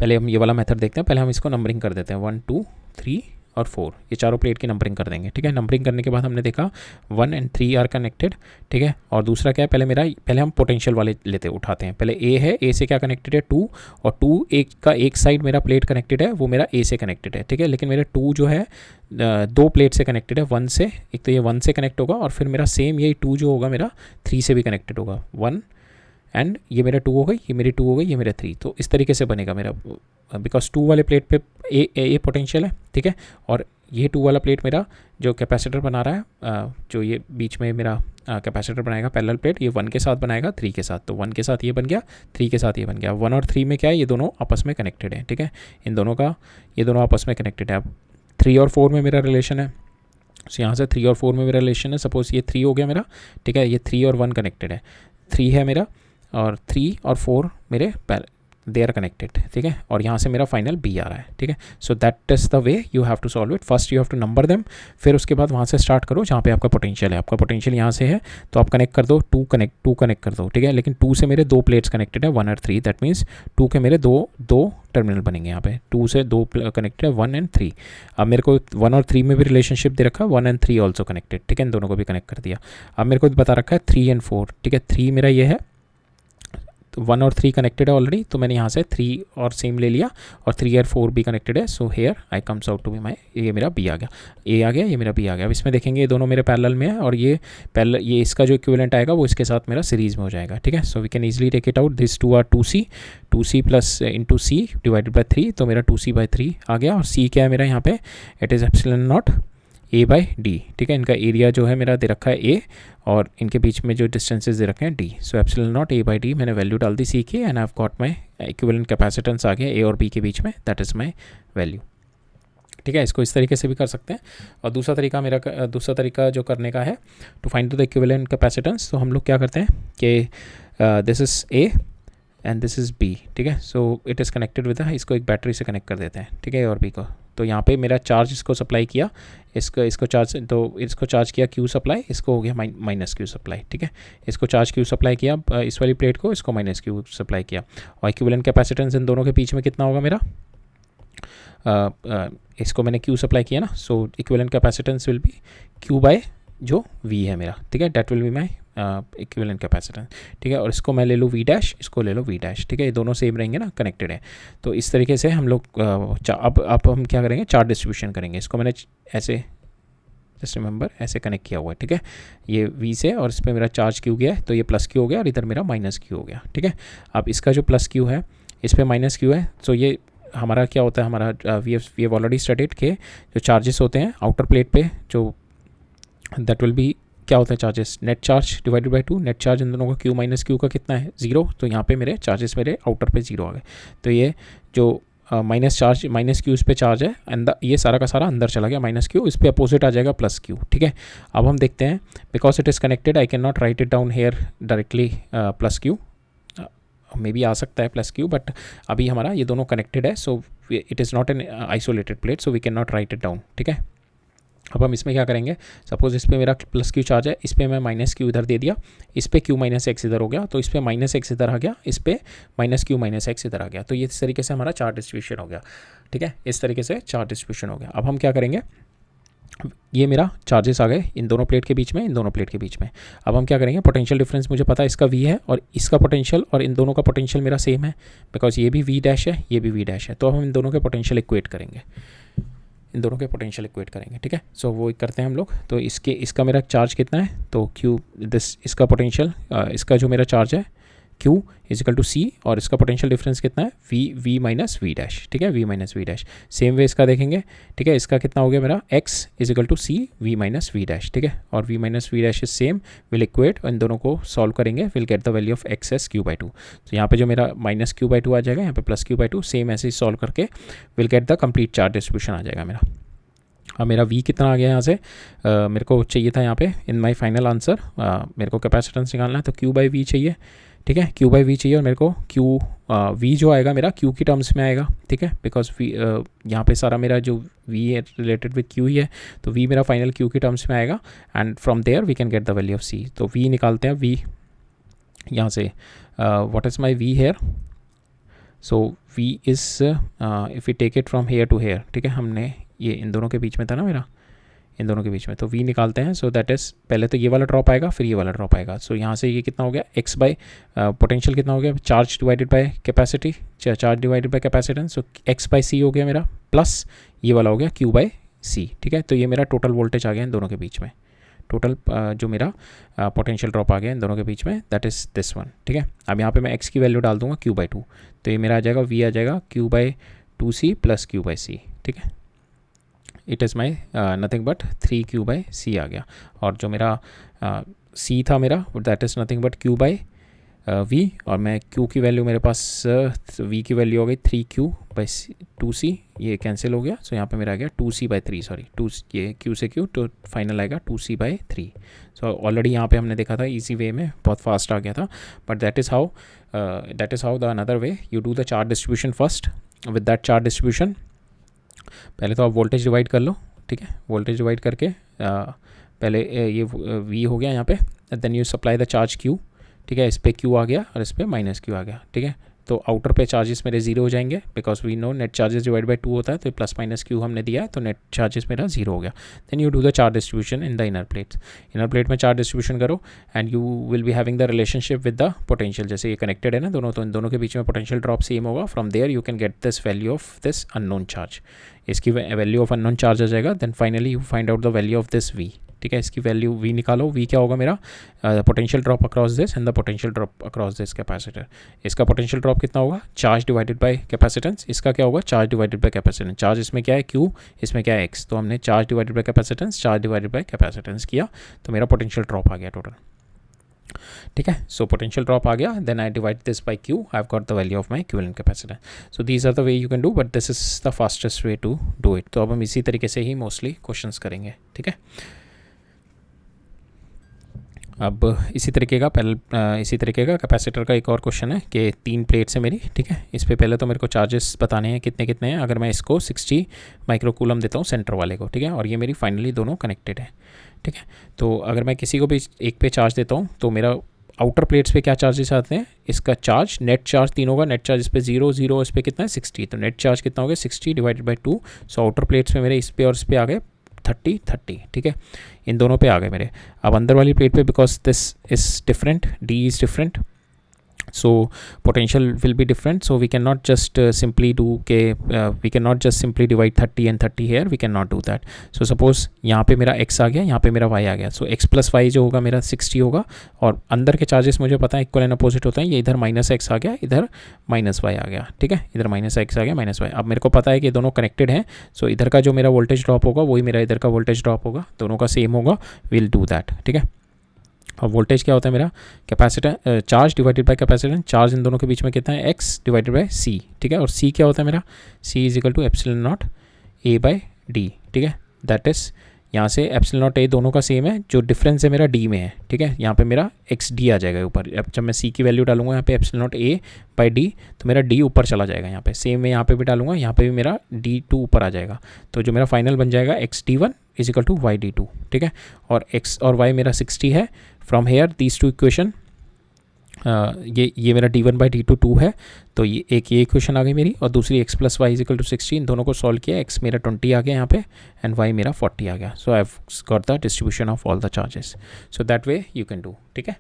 पहले हम ये वाला मेथड देखते हैं, पहले हम इसको नंबरिंग कर देते हैं 1 2 3 और 4, ये चारों प्लेट की नंबरिंग कर देंगे, ठीक है। नंबरिंग करने के बाद हमने देखा 1 और 3 आर कनेक्टेड, ठीक है। और दूसरा क्या है, पहले हम पोटेंशियल वाले लेते उठाते हैं। पहले A है, A से क्या कनेक्टेड है 2, और 2 एक साइड मेरा प्लेट कनेक्टेड है, वो मेरा A से कनेक्टेड है, ठीक है। लेकिन मेरा 2 जो है 2 प्लेट से कनेक्टेड है, 1 से, एक तो ये 1 से कनेक्ट होगा, और फिर मेरा सेम यही 2 जो होगा मेरा 3 से भी कनेक्टेड होगा, 1 एंड ये मेरा 2 हो गई, ये मेरी 2 हो गई, ये मेरा 3। तो इस तरीके से बनेगा मेरा, बिकॉज 2 वाले प्लेट पे ए पोटेंशियल है, ठीक है। और ये 2 वाला प्लेट मेरा जो कैपेसिटर बना रहा है, जो ये बीच में मेरा कैपेसिटर बनाएगा पैरेलल प्लेट, ये 1 के साथ बनाएगा 3 के साथ, तो 1 के साथ ये बन गया, 3 के साथ ये बन गया। 1 और 3 में क्या है, ये दोनों आपस में कनेक्टेड है, ठीक है। इन दोनों का ये दोनों आपस में कनेक्टेड है। अब 3 और 4 में मेरा रिलेशन है, सो यहाँ से 3 और 4 में मेरा रिलेशन है। सपोज ये 3 हो गया मेरा, ठीक है, ये 3 और 1 कनेक्टेड है, 3 है मेरा, और 3 और 4 मेरे दे आर कनेक्टेड, ठीक है, और यहाँ से मेरा फाइनल बी आ रहा है, ठीक है। So that is the way you have to solve it. First you have to number them, फिर उसके बाद वहाँ से स्टार्ट करो जहाँ पे आपका पोटेंशियल है। आपका पोटेंशियल यहाँ से है तो आप कनेक्ट कर दो, टू कनेक्ट कर दो, ठीक है। लेकिन 2 से मेरे 2 प्लेट्स कनेक्टेड है, 1 और 3, दैट मीन्स 2 के मेरे दो टर्मिनल बनेंगे यहाँ पे। 2 से 2 कनेक्टेड है, 1 एंड 3। अब मेरे को 1 और 3 में भी रिलेशनशिप दे रखा है, 1 एंड 3 ऑल्सो कनेक्टेड, ठीक है, इन दोनों को भी कनेक्ट कर दिया। अब मेरे को बता रखा है 3 एंड 4, ठीक है। 3 मेरा ये है, 1 और 3 कनेक्टेड है ऑलरेडी, तो मैंने यहाँ से 3 और सेम ले लिया, और 3 और 4 भी कनेक्टेड है। So here I comes out to be my, ये मेरा बी आ गया, ए आ गया, ये मेरा बी आ गया। अब इसमें देखेंगे ये दोनों मेरे पैरेलल में है, और ये ये इसका जो इक्विवेलेंट आएगा वो इसके साथ मेरा सीरीज में हो जाएगा, ठीक है। So we can easily take it out, this 2 are 2c plus into C divided by 3, तो मेरा 2c/3 आ गया। और सी क्या है मेरा यहाँ पे, it is epsilon not a/d, ठीक है। इनका एरिया जो है मेरा दे रखा है a, और इनके बीच में जो डिस्टेंसेस दे रखे हैं d। So epsilon not a/d, मैंने वैल्यू डाल दी सी की, and I have got my equivalent capacitance आ गया a और b के बीच में, दैट इज़ माई वैल्यू, ठीक है। इसको इस तरीके से भी कर सकते हैं। और दूसरा तरीका जो करने का है, to find the equivalent capacitance, तो हम लोग क्या करते हैं कि this is a and this is b, ठीक है। So it is connected with, इसको एक बैटरी से कनेक्ट कर देते हैं, ठीक है, a और b को। तो यहाँ पे मेरा चार्ज इसको सप्लाई किया, इसको चार्ज किया Q सप्लाई, इसको हो गया माइनस Q सप्लाई, ठीक है। इसको चार्ज Q सप्लाई किया इस वाली प्लेट को, इसको माइनस Q सप्लाई किया। और इक्विवेलेंट कैपेसिटेंस इन दोनों के बीच में कितना होगा मेरा, इसको मैंने Q सप्लाई किया ना, so equivalent capacitance will be Q by जो V है मेरा, ठीक है, that will be my equivalent capacitance, ठीक है। और इसको मैं ले लूँ V डैश, इसको ले लो V डैश, ठीक है, ये दोनों सेम रहेंगे ना, कनेक्टेड है। तो इस तरीके से हम लोग अब हम क्या करेंगे, चार्ज डिस्ट्रीब्यूशन करेंगे। इसको मैंने ऐसे, जस्ट रिमेंबर, ऐसे कनेक्ट किया हुआ है, ठीक है, ये V से, और इस पर मेरा चार्ज Q गया है, तो ये प्लस Q हो गया, और इधर मेरा माइनस Q हो गया, ठीक है। अब इसका जो प्लस Q है, इस पर माइनस Q है, तो ये हमारा क्या होता है, हमारा वी हैव ऑलरेडी स्टडीड के जो चार्जेस होते हैं आउटर प्लेट पे, जो दैट विल बी क्या होता है charges, net charge divided by 2। Net charge in दोनों का Q माइनस Q का कितना है, 0, तो यहाँ पे मेरे चार्जेस मेरे आउटर पे 0 आ गए। तो ये जो माइनस Q इस पे चार्ज है, अंदर ये सारा का सारा अंदर चला गया, माइनस Q इस पे अपोजिट आ जाएगा प्लस Q, ठीक है। अब हम देखते हैं, because it is connected I can not write it down here directly plus Q, मे भी आ सकता है प्लस Q, बट अभी हमारा ये दोनों कनेक्टेड है, so it is not an isolated plate, so we can not write it down, ठीक है। अब हम इसमें क्या करेंगे, सपोज इस पर मेरा प्लस Q चार्ज है, इस पर मैं माइनस Q इधर दे दिया, इस पर Q माइनस एक्स इधर हो गया, तो इस पर माइनस एक्स इधर आ गया, इस पर माइनस Q माइनस एक्स इधर आ गया। तो ये इस तरीके से हमारा चार्ज डिस्ट्रीब्यूशन हो गया, ठीक है, इस तरीके से चार्ज डिस्ट्रीब्यूशन हो गया। अब हम क्या करेंगे, ये मेरा चार्जेस आ गए इन दोनों प्लेट के बीच में, इन दोनों प्लेट के बीच में। अब हम क्या करेंगे, पोटेंशियल डिफरेंस मुझे पता है इसका V है, और इसका पोटेंशियल और इन दोनों का पोटेंशियल मेरा सेम है, बिकॉज ये भी V डैश है, ये भी V डैश है, तो हम इन दोनों के पोटेंशियल इक्वेट करेंगे, इन दोनों के पोटेंशियल इक्वेट करेंगे, ठीक है। सो वो करते हैं हम लोग। तो इसका मेरा चार्ज कितना है, तो Q इसका पोटेंशियल, इसका जो मेरा चार्ज है Q is equal to C, और इसका पोटेंशियल डिफरेंस कितना है, V माइनस V डैश, ठीक है, V minus V dash. Same way इसका देखेंगे, ठीक है, इसका कितना हो गया मेरा X is equal to C V minus V dash, ठीक है, और V minus V dash is same, will equate, और इन दोनों को सॉल्व करेंगे, will get the value of X Q/2। तो यहाँ पे जो मेरा माइनस Q/2 आ जाएगा, यहाँ पे प्लस Q/2, सेम ऐसे ही सॉल्व करके will get the complete charge distribution आ जाएगा मेरा। अब मेरा V कितना आ गया यहाँ से, मेरे को चाहिए था यहाँ पे इन माय फाइनल आंसर, मेरे को कैपेसिटेंस निकालना है, तो Q/V चाहिए, ठीक है, Q/V चाहिए, और मेरे को V जो आएगा मेरा Q की टर्म्स में आएगा, ठीक है, बिकॉज V यहाँ पे सारा मेरा जो V है रिलेटेड विद Q ही है, तो V मेरा फाइनल Q की टर्म्स में आएगा, and from there we can get the value of C। तो V निकालते हैं, V यहाँ से, what is my V here, so V is if you take it from here to here, ठीक है, हमने ये इन दोनों के बीच में था ना मेरा, इन दोनों के बीच में, तो V निकालते हैं। सो दैट इज़, पहले तो ये वाला ड्रॉप आएगा, फिर ये वाला ड्रॉप आएगा। सो यहाँ से ये कितना हो गया, X बाई पोटेंशियल कितना हो गया, charge divided by capacity, charge divided by capacitance, so X by C हो गया मेरा, प्लस ये वाला हो गया Q बाई C, ठीक है। तो ये मेरा टोटल वोल्टेज आ गया इन दोनों के बीच में, टोटल जो मेरा पोटेंशियल ड्रॉप आ गया इन दोनों के बीच में, दैट इज़ दिस वन, ठीक है। अब यहाँ पे मैं X की वैल्यू डाल दूंगा Q/2, तो ये मेरा आ जाएगा, V आ जाएगा Q/2C प्लस Q/C, ठीक है। It is my nothing but 3Q/C आ गया, और जो मेरा C था मेरा, that is nothing but Q/, V, और मैं Q की वैल्यू मेरे पास V की वैल्यू हो गई 3Q/2C, ये कैंसिल हो गया। सो यहाँ पे मेरा आ गया 2C/3, सॉरी ये Q से Q, तो फाइनल आएगा 2C/3। सो ऑलरेडी यहाँ पे हमने देखा था इजी वे में, बहुत फास्ट आ गया था। But that is how the another way you do the charge distribution first. With that charge distribution पहले तो आप वोल्टेज डिवाइड कर लो, ठीक है। वोल्टेज डिवाइड करके पहले ये V हो गया यहाँ पे, then you supply the charge Q, ठीक है। इस पर Q आ गया और इस पर -Q आ गया, ठीक है। तो आउटर पे चार्जेस मेरे जीरो हो जाएंगे, because we know net charges divide by 2 होता है, तो +-Q हमने दिया है, तो नेट चार्जेस मेरा जीरो हो गया। Then you do the charge distribution in the inner plates. Inner plate में चार्ज डिस्ट्रीब्यूशन करो and you will be having the relationship with the potential. जैसे ये कनेक्टेड है ना दोनों, तो इन दोनों के बीच में पोटेंशियल ड्रॉप सेम होगा। From there you can get this value of this unknown charge. इसकी वैल्यू ऑफ अननोन चार्ज आ जाएगा। Then finally you find out the value of this V, ठीक है। इसकी वैल्यू V निकालो। V क्या होगा मेरा, potential drop across this and the potential drop across this capacitor. इसका पोटेंशियल ड्रॉप कितना होगा, चार्ज डिवाइडेड बाय कैपेसिटेंस। इसका क्या होगा, charge divided by capacitance. Charge इसमें क्या है Q, इसमें क्या है X, तो हमने charge divided by capacitance, charge divided by capacitance किया, तो मेरा पोटेंशियल ड्रॉप आ गया टोटल, ठीक है। सो पोटेंशियल ड्रॉप आ गया, then I divide this by Q, I have got the value of my equivalent capacitance. So these are the way you can do, but this is the fastest way to do it. तो अब हम इसी तरीके से ही mostly questions करेंगे, ठीक है। अब इसी तरीके का कैपेसिटर का एक और क्वेश्चन है कि 3 प्लेट्स है मेरी, ठीक है। इस पे पहले तो मेरे को चार्जेस बताने हैं कितने कितने हैं। अगर मैं इसको 60 माइक्रोकूलम देता हूँ सेंटर वाले को, ठीक है, और ये मेरी फाइनली दोनों कनेक्टेड है, ठीक है। तो अगर मैं किसी को भी एक पे चार्ज देता हूँ तो मेरा आउटर प्लेट्स पे क्या चार्जेस आते हैं, इसका चार्ज नेट चार्ज 3 होगा। नेट चार्ज इस पे 0 0, इस पे कितना है 60, तो नेट चार्ज कितना हो गया 60 divided by 2। So outer plates पे मेरे इस पे और इस पे आ गए 30 30, ठीक है। इन दोनों पे आ गए मेरे। अब अंदर वाली प्लेट पे because this is different, D is different, so potential will be different, so we cannot just simply do we cannot just simply divide 30 and 30 here, we cannot do that. So suppose यहाँ पे मेरा x आ गया, यहाँ पे मेरा y आ गया, so x plus y जो होगा मेरा 60 होगा, और अंदर के चार्जेस मुझे पता है इक्वल एंड अपोजिट होता है। ये इधर -x आ गया, इधर -y आ गया, ठीक है। इधर -x आ गया, -y। अब मेरे को पता है कि दोनों कनेक्टेड हैं, सो इधर का जो मेरा वोल्टेज ड्रॉप होगा वही मेरा इधर का वोल्टेज ड्रॉप होगा, दोनों का सेम होगा। विल डू दैट, ठीक है। अब वोल्टेज क्या होता है मेरा, capacitor charge divided by capacitance. Charge in दोनों के बीच में कितना है, x डिवाइडेड बाय c, ठीक है। और c क्या होता है मेरा, c is equal to epsilon not a by d, ठीक है। दैट इज यहाँ से एप्सिलॉन नॉट a दोनों का सेम है, जो डिफरेंस है मेरा d में है, ठीक है। यहाँ पे मेरा x d आ जाएगा ऊपर। अब जब मैं c की वैल्यू डालूंगा यहाँ पे epsilon not a by d, तो मेरा d ऊपर चला जाएगा। यहाँ पे सेम मैं यहाँ पे भी डालूंगा, यहाँ पे भी मेरा d2 ऊपर आ जाएगा, तो जो मेरा फाइनल बन जाएगा xd1 is equal to y_d2, ठीक है। और x और y मेरा 60 है। From hair these two equation, ये मेरा d1 बाई d2 2 है, तो ये इक्वेशन आ गई मेरी, और दूसरी x plus Y is equal to 60। इन दोनों को सॉल्व किया, x मेरा 20 आ गया यहाँ पे एंड y मेरा 40 आ गया। So I have got the distribution of all the charges. So that way you can do, ठीक है,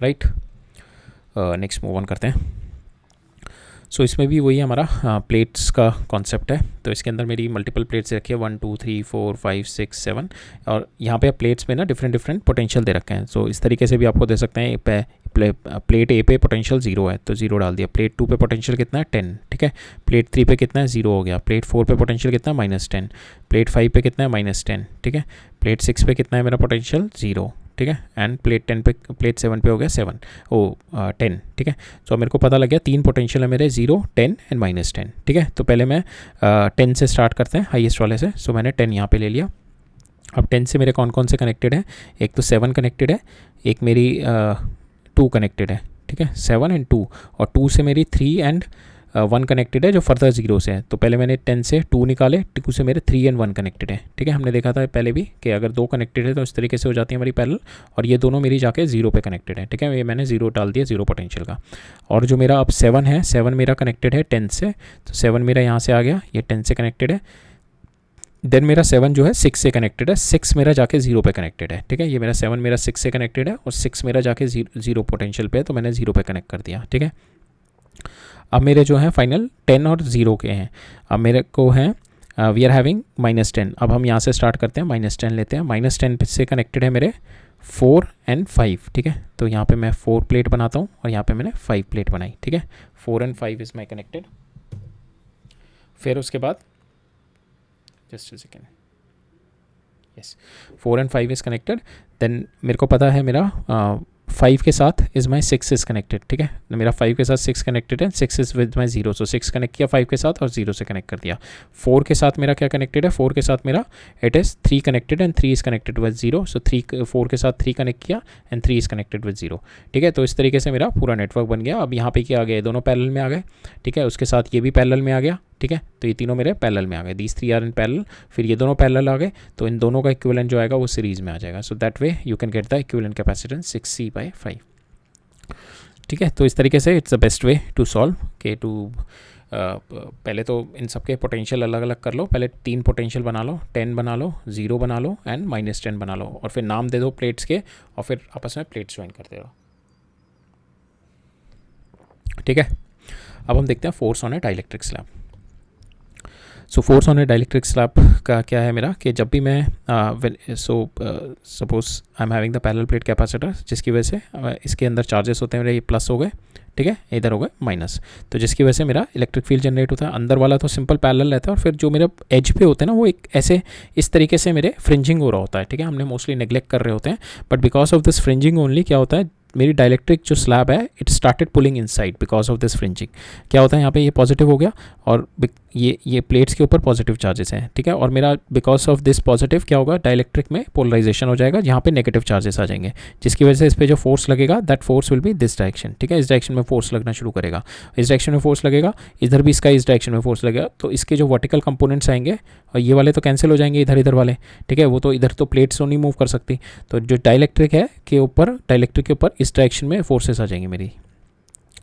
राइट। नेक्स्ट मूव ऑन करते हैं। सो इसमें भी वही हमारा प्लेट्स का कॉन्सेप्ट है। तो इसके अंदर मेरी मल्टीपल प्लेट्स रखी है 1 2 3 4 5 6 7, और यहाँ पे प्लेट्स में ना डिफरेंट पोटेंशियल दे रखे हैं। सो इस तरीके से भी आपको दे सकते हैं। प्लेट ए पे पोटेंशियल 0 है तो 0 डाल दिया। प्लेट 2 पे पोटेंशियल कितना है 10, ठीक है। प्लेट 3 पे कितना है 0 हो गया। प्लेट 4 पे पोटेंशियल कितना है -10। प्लेट 5 पे कितना है -10, ठीक है। प्लेट 6 पे कितना है मेरा पोटेंशियल 0, ठीक है। एंड प्लेट 7 पे हो गया 10, ठीक है। सो मेरे को पता लग गया 3 पोटेंशियल है मेरे, 0 10 एंड -10, ठीक है। तो पहले मैं 10 से स्टार्ट करते हैं, हाईएस्ट वाले से। सो मैंने 10 यहाँ पे ले लिया। अब 10 से मेरे कौन कौन से कनेक्टेड है, एक तो 7 कनेक्टेड है, एक मेरी 2 कनेक्टेड है, ठीक है। 7 एंड 2, और 2 से मेरी 3 एंड 1 कनेक्टेड है जो फर्दर 0 से है। तो पहले मैंने 10 से 2 निकाले, 2 से मेरे 3 एंड 1 कनेक्टेड है, ठीक है। हमने देखा था पहले भी कि अगर 2 कनेक्टेड है तो इस तरीके से हो जाती है हमारी पैरेलल, और ये दोनों मेरी जाके 0 पे कनेक्टेड है, ठीक है। ये मैंने 0 डाल दिया, 0 पोटेंशियल का। और जो मेरा अब 7 है, 7 मेरा कनेक्टेड है 10 से, तो 7 मेरा यहाँ से आ गया, ये 10 से कनेक्टेड है। देन मेरा 7 जो है 6 से कनेक्टेड है, 6 मेरा जाके 0 पे कनेक्टेड है, ठीक है। ये मेरा 7 मेरा 6 से कनेक्टेड है, और 6 मेरा जाके 0 पोटेंशियल पे है, तो मैंने 0 पे कनेक्ट कर दिया, ठीक है। अब मेरे जो हैं फाइनल 10 और 0 के हैं। अब मेरे को हैं वी आर हैविंग -10। अब हम यहाँ से स्टार्ट करते हैं, -10 लेते हैं। -10 से कनेक्टेड है मेरे 4 एंड 5, ठीक है। तो यहाँ पे मैं 4 प्लेट बनाता हूँ, और यहाँ पे मैंने 5 प्लेट बनाई, ठीक है। 4 एंड 5 इज़ माई कनेक्टेड। फिर उसके बाद just a second, yes 4 and 5 is connected. Then मेरे को पता है मेरा 5 के साथ इज़ माई 6 इज़ कनेक्टेड. ठीक है, मेरा 5 के साथ 6 कनेक्टेड है, 6 is with my 0. So 6 connect किया 5 के साथ और 0 से कनेक्ट कर दिया. 4 के साथ मेरा क्या कनेक्टेड है, 4 के साथ मेरा it is 3 connected and 3 is connected with 0. सो 4 के साथ 3 कनेक्ट किया एंड 3 इज़ कनेक्टेड विद 0. ठीक है, तो इस तरीके से मेरा पूरा नेटवर्क बन गया. अब यहाँ पे क्या आ गया, दोनों पैरेलल में आ गए. ठीक है, उसके साथ ये भी पैरेलल में आ गया. ठीक है, तो ये तीनों मेरे पैरेलल में आ गए. These 3 are in parallel. फिर ये दोनों पैरेलल आ गए, तो इन दोनों का इक्विवेलेंट जो आएगा वो सीरीज़ में आ जाएगा. So that way you can get the equivalent capacitance 6C/5. ठीक है, तो इस तरीके से it's the best way to solve के टू पहले तो इन सब के पोटेंशियल अलग अलग कर लो. पहले 3 पोटेंशियल बना लो, 10 बना लो, 0 बना लो एंड -10 बना लो, और फिर नाम दे दो प्लेट्स के, और फिर आपस में प्लेट्स ज्वाइन करते रहो. ठीक है, अब हम देखते हैं force on A dielectric slab. So force on A dielectric slab का क्या है मेरा, कि जब भी मैं suppose I am having the parallel plate capacitor, जिसकी वजह से इसके अंदर चार्जेस होते हैं मेरे, ये प्लस हो गए. ठीक है, इधर हो गए माइनस, तो जिसकी वजह से मेरा इलेक्ट्रिक फील्ड जनरेट होता है. अंदर वाला तो सिंपल पैरेलल रहता है, और फिर जो मेरा एज पे होते हैं ना, वो एक ऐसे इस तरीके से मेरे फ्रिंजिंग हो रहा होता है. ठीक है, हमने मोस्टली नेग्लेक्ट कर रहे होते हैं, but because of this fringing only क्या होता है, मेरी डाइलेक्ट्रिक जो स्लैब है it started pulling inside because of this fringing. क्या होता है यहाँ पे, ये पॉजिटिव हो गया और ये प्लेट्स के ऊपर पॉजिटिव चार्जेस हैं. ठीक है, और मेरा बिकॉज ऑफ दिस पॉजिटिव क्या होगा, डाइलेक्ट्रिक में पोलराइजेशन हो जाएगा, जहाँ पे नेगेटिव चार्जेस आ जाएंगे, जिसकी वजह से इस पर जो फोर्स लगेगा that force will be this direction. ठीक है, इस डायरेक्शन में फोर्स लगना शुरू करेगा, इस डायरेक्शन में फोर्स लगेगा, इधर भी इसका इस डायरेक्शन में फोर्स लगेगा. तो इसके जो वर्टिकल कंपोनेंट्स आएंगे, और ये वाले तो कैंसिल हो जाएंगे इधर वाले. ठीक है, वो तो इधर तो प्लेट्स तो नहीं मूव कर सकती, तो जो डाइलेक्ट्रिक है के ऊपर, डाइलेक्ट्रिक के ऊपर इस डायरेक्शन में फोर्सेस आ जाएंगी, मेरी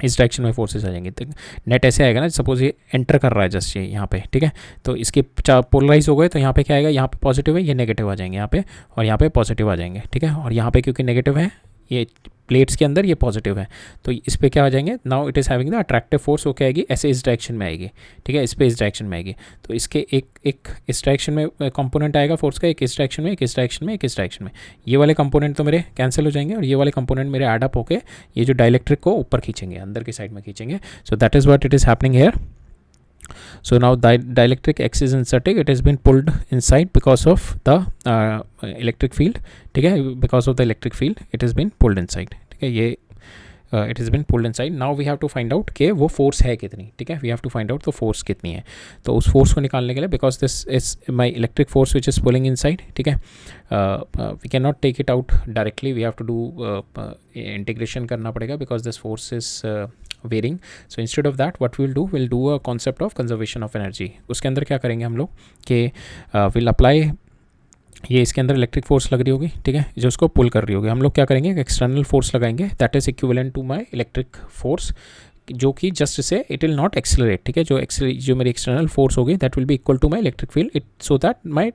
इस डायरेक्शन में फोर्सेस आ जाएंगे. तो नेट ऐसे आएगा ना, सपोज ये एंटर कर रहा है जस्ट ये यहाँ पे. ठीक है, तो इसके पोलराइज हो गए, तो यहाँ पे क्या आएगा, यहाँ पे पॉजिटिव है, ये नेगेटिव आ जाएंगे यहाँ पे, और यहाँ पे पॉजिटिव आ जाएंगे. ठीक है, और यहाँ पे क्योंकि नेगेटिव है ये प्लेट्स के अंदर, ये पॉजिटिव है, तो इस पे क्या आ जाएंगे, now it is having the attractive force. वो क्या आएगी, ऐसे इस डायरेक्शन में आएगी. ठीक है, इस पे इस डायरेक्शन में आएगी, तो इसके एक इस डायरेक्शन में कंपोनेंट आएगा फोर्स का, एक इस डायरेक्शन में, एक इस डायरेक्शन में, एक इस डायरेक्शन में. ये वाले कंपोनेंट तो मेरे कैंसिल हो जाएंगे, और ये वाले कंपोनेंट मेरे एड अप होकर ये जो डाइलेक्ट्रिक को ऊपर खींचेंगे, अंदर की साइड में खींचेंगे. सो that is what it is happening here. So now dielectric X is inserted, it has been pulled inside because of the electric field. ठीक है, because of the electric field it has been pulled inside. ठीक है, ये it has been pulled inside. Now we have to find out कि वो force है कितनी. ठीक है, we have to find out तो force कितनी है. तो उस force को निकालने के लिए, because this is my electric force which is pulling inside. ठीक है, we cannot take it out directly, we have to do integration करना पड़ेगा, because this force is varying. So instead of that what we'll do a concept of conservation of energy. उसके अंदर क्या करेंगे हम लोग कि we'll apply, ये इसके अंदर इलेक्ट्रिक फोर्स लग रही होगी. ठीक है, जो उसको पुल कर रही होगी, हम लोग क्या करेंगे, एक एक्सटर्नल फोर्स लगाएंगे that is equivalent to my electric force, जो कि just say it will not accelerate. ठीक है, जो मेरी एक्सटर्नल फोर्स होगी that will be equal to my electric field, it so that my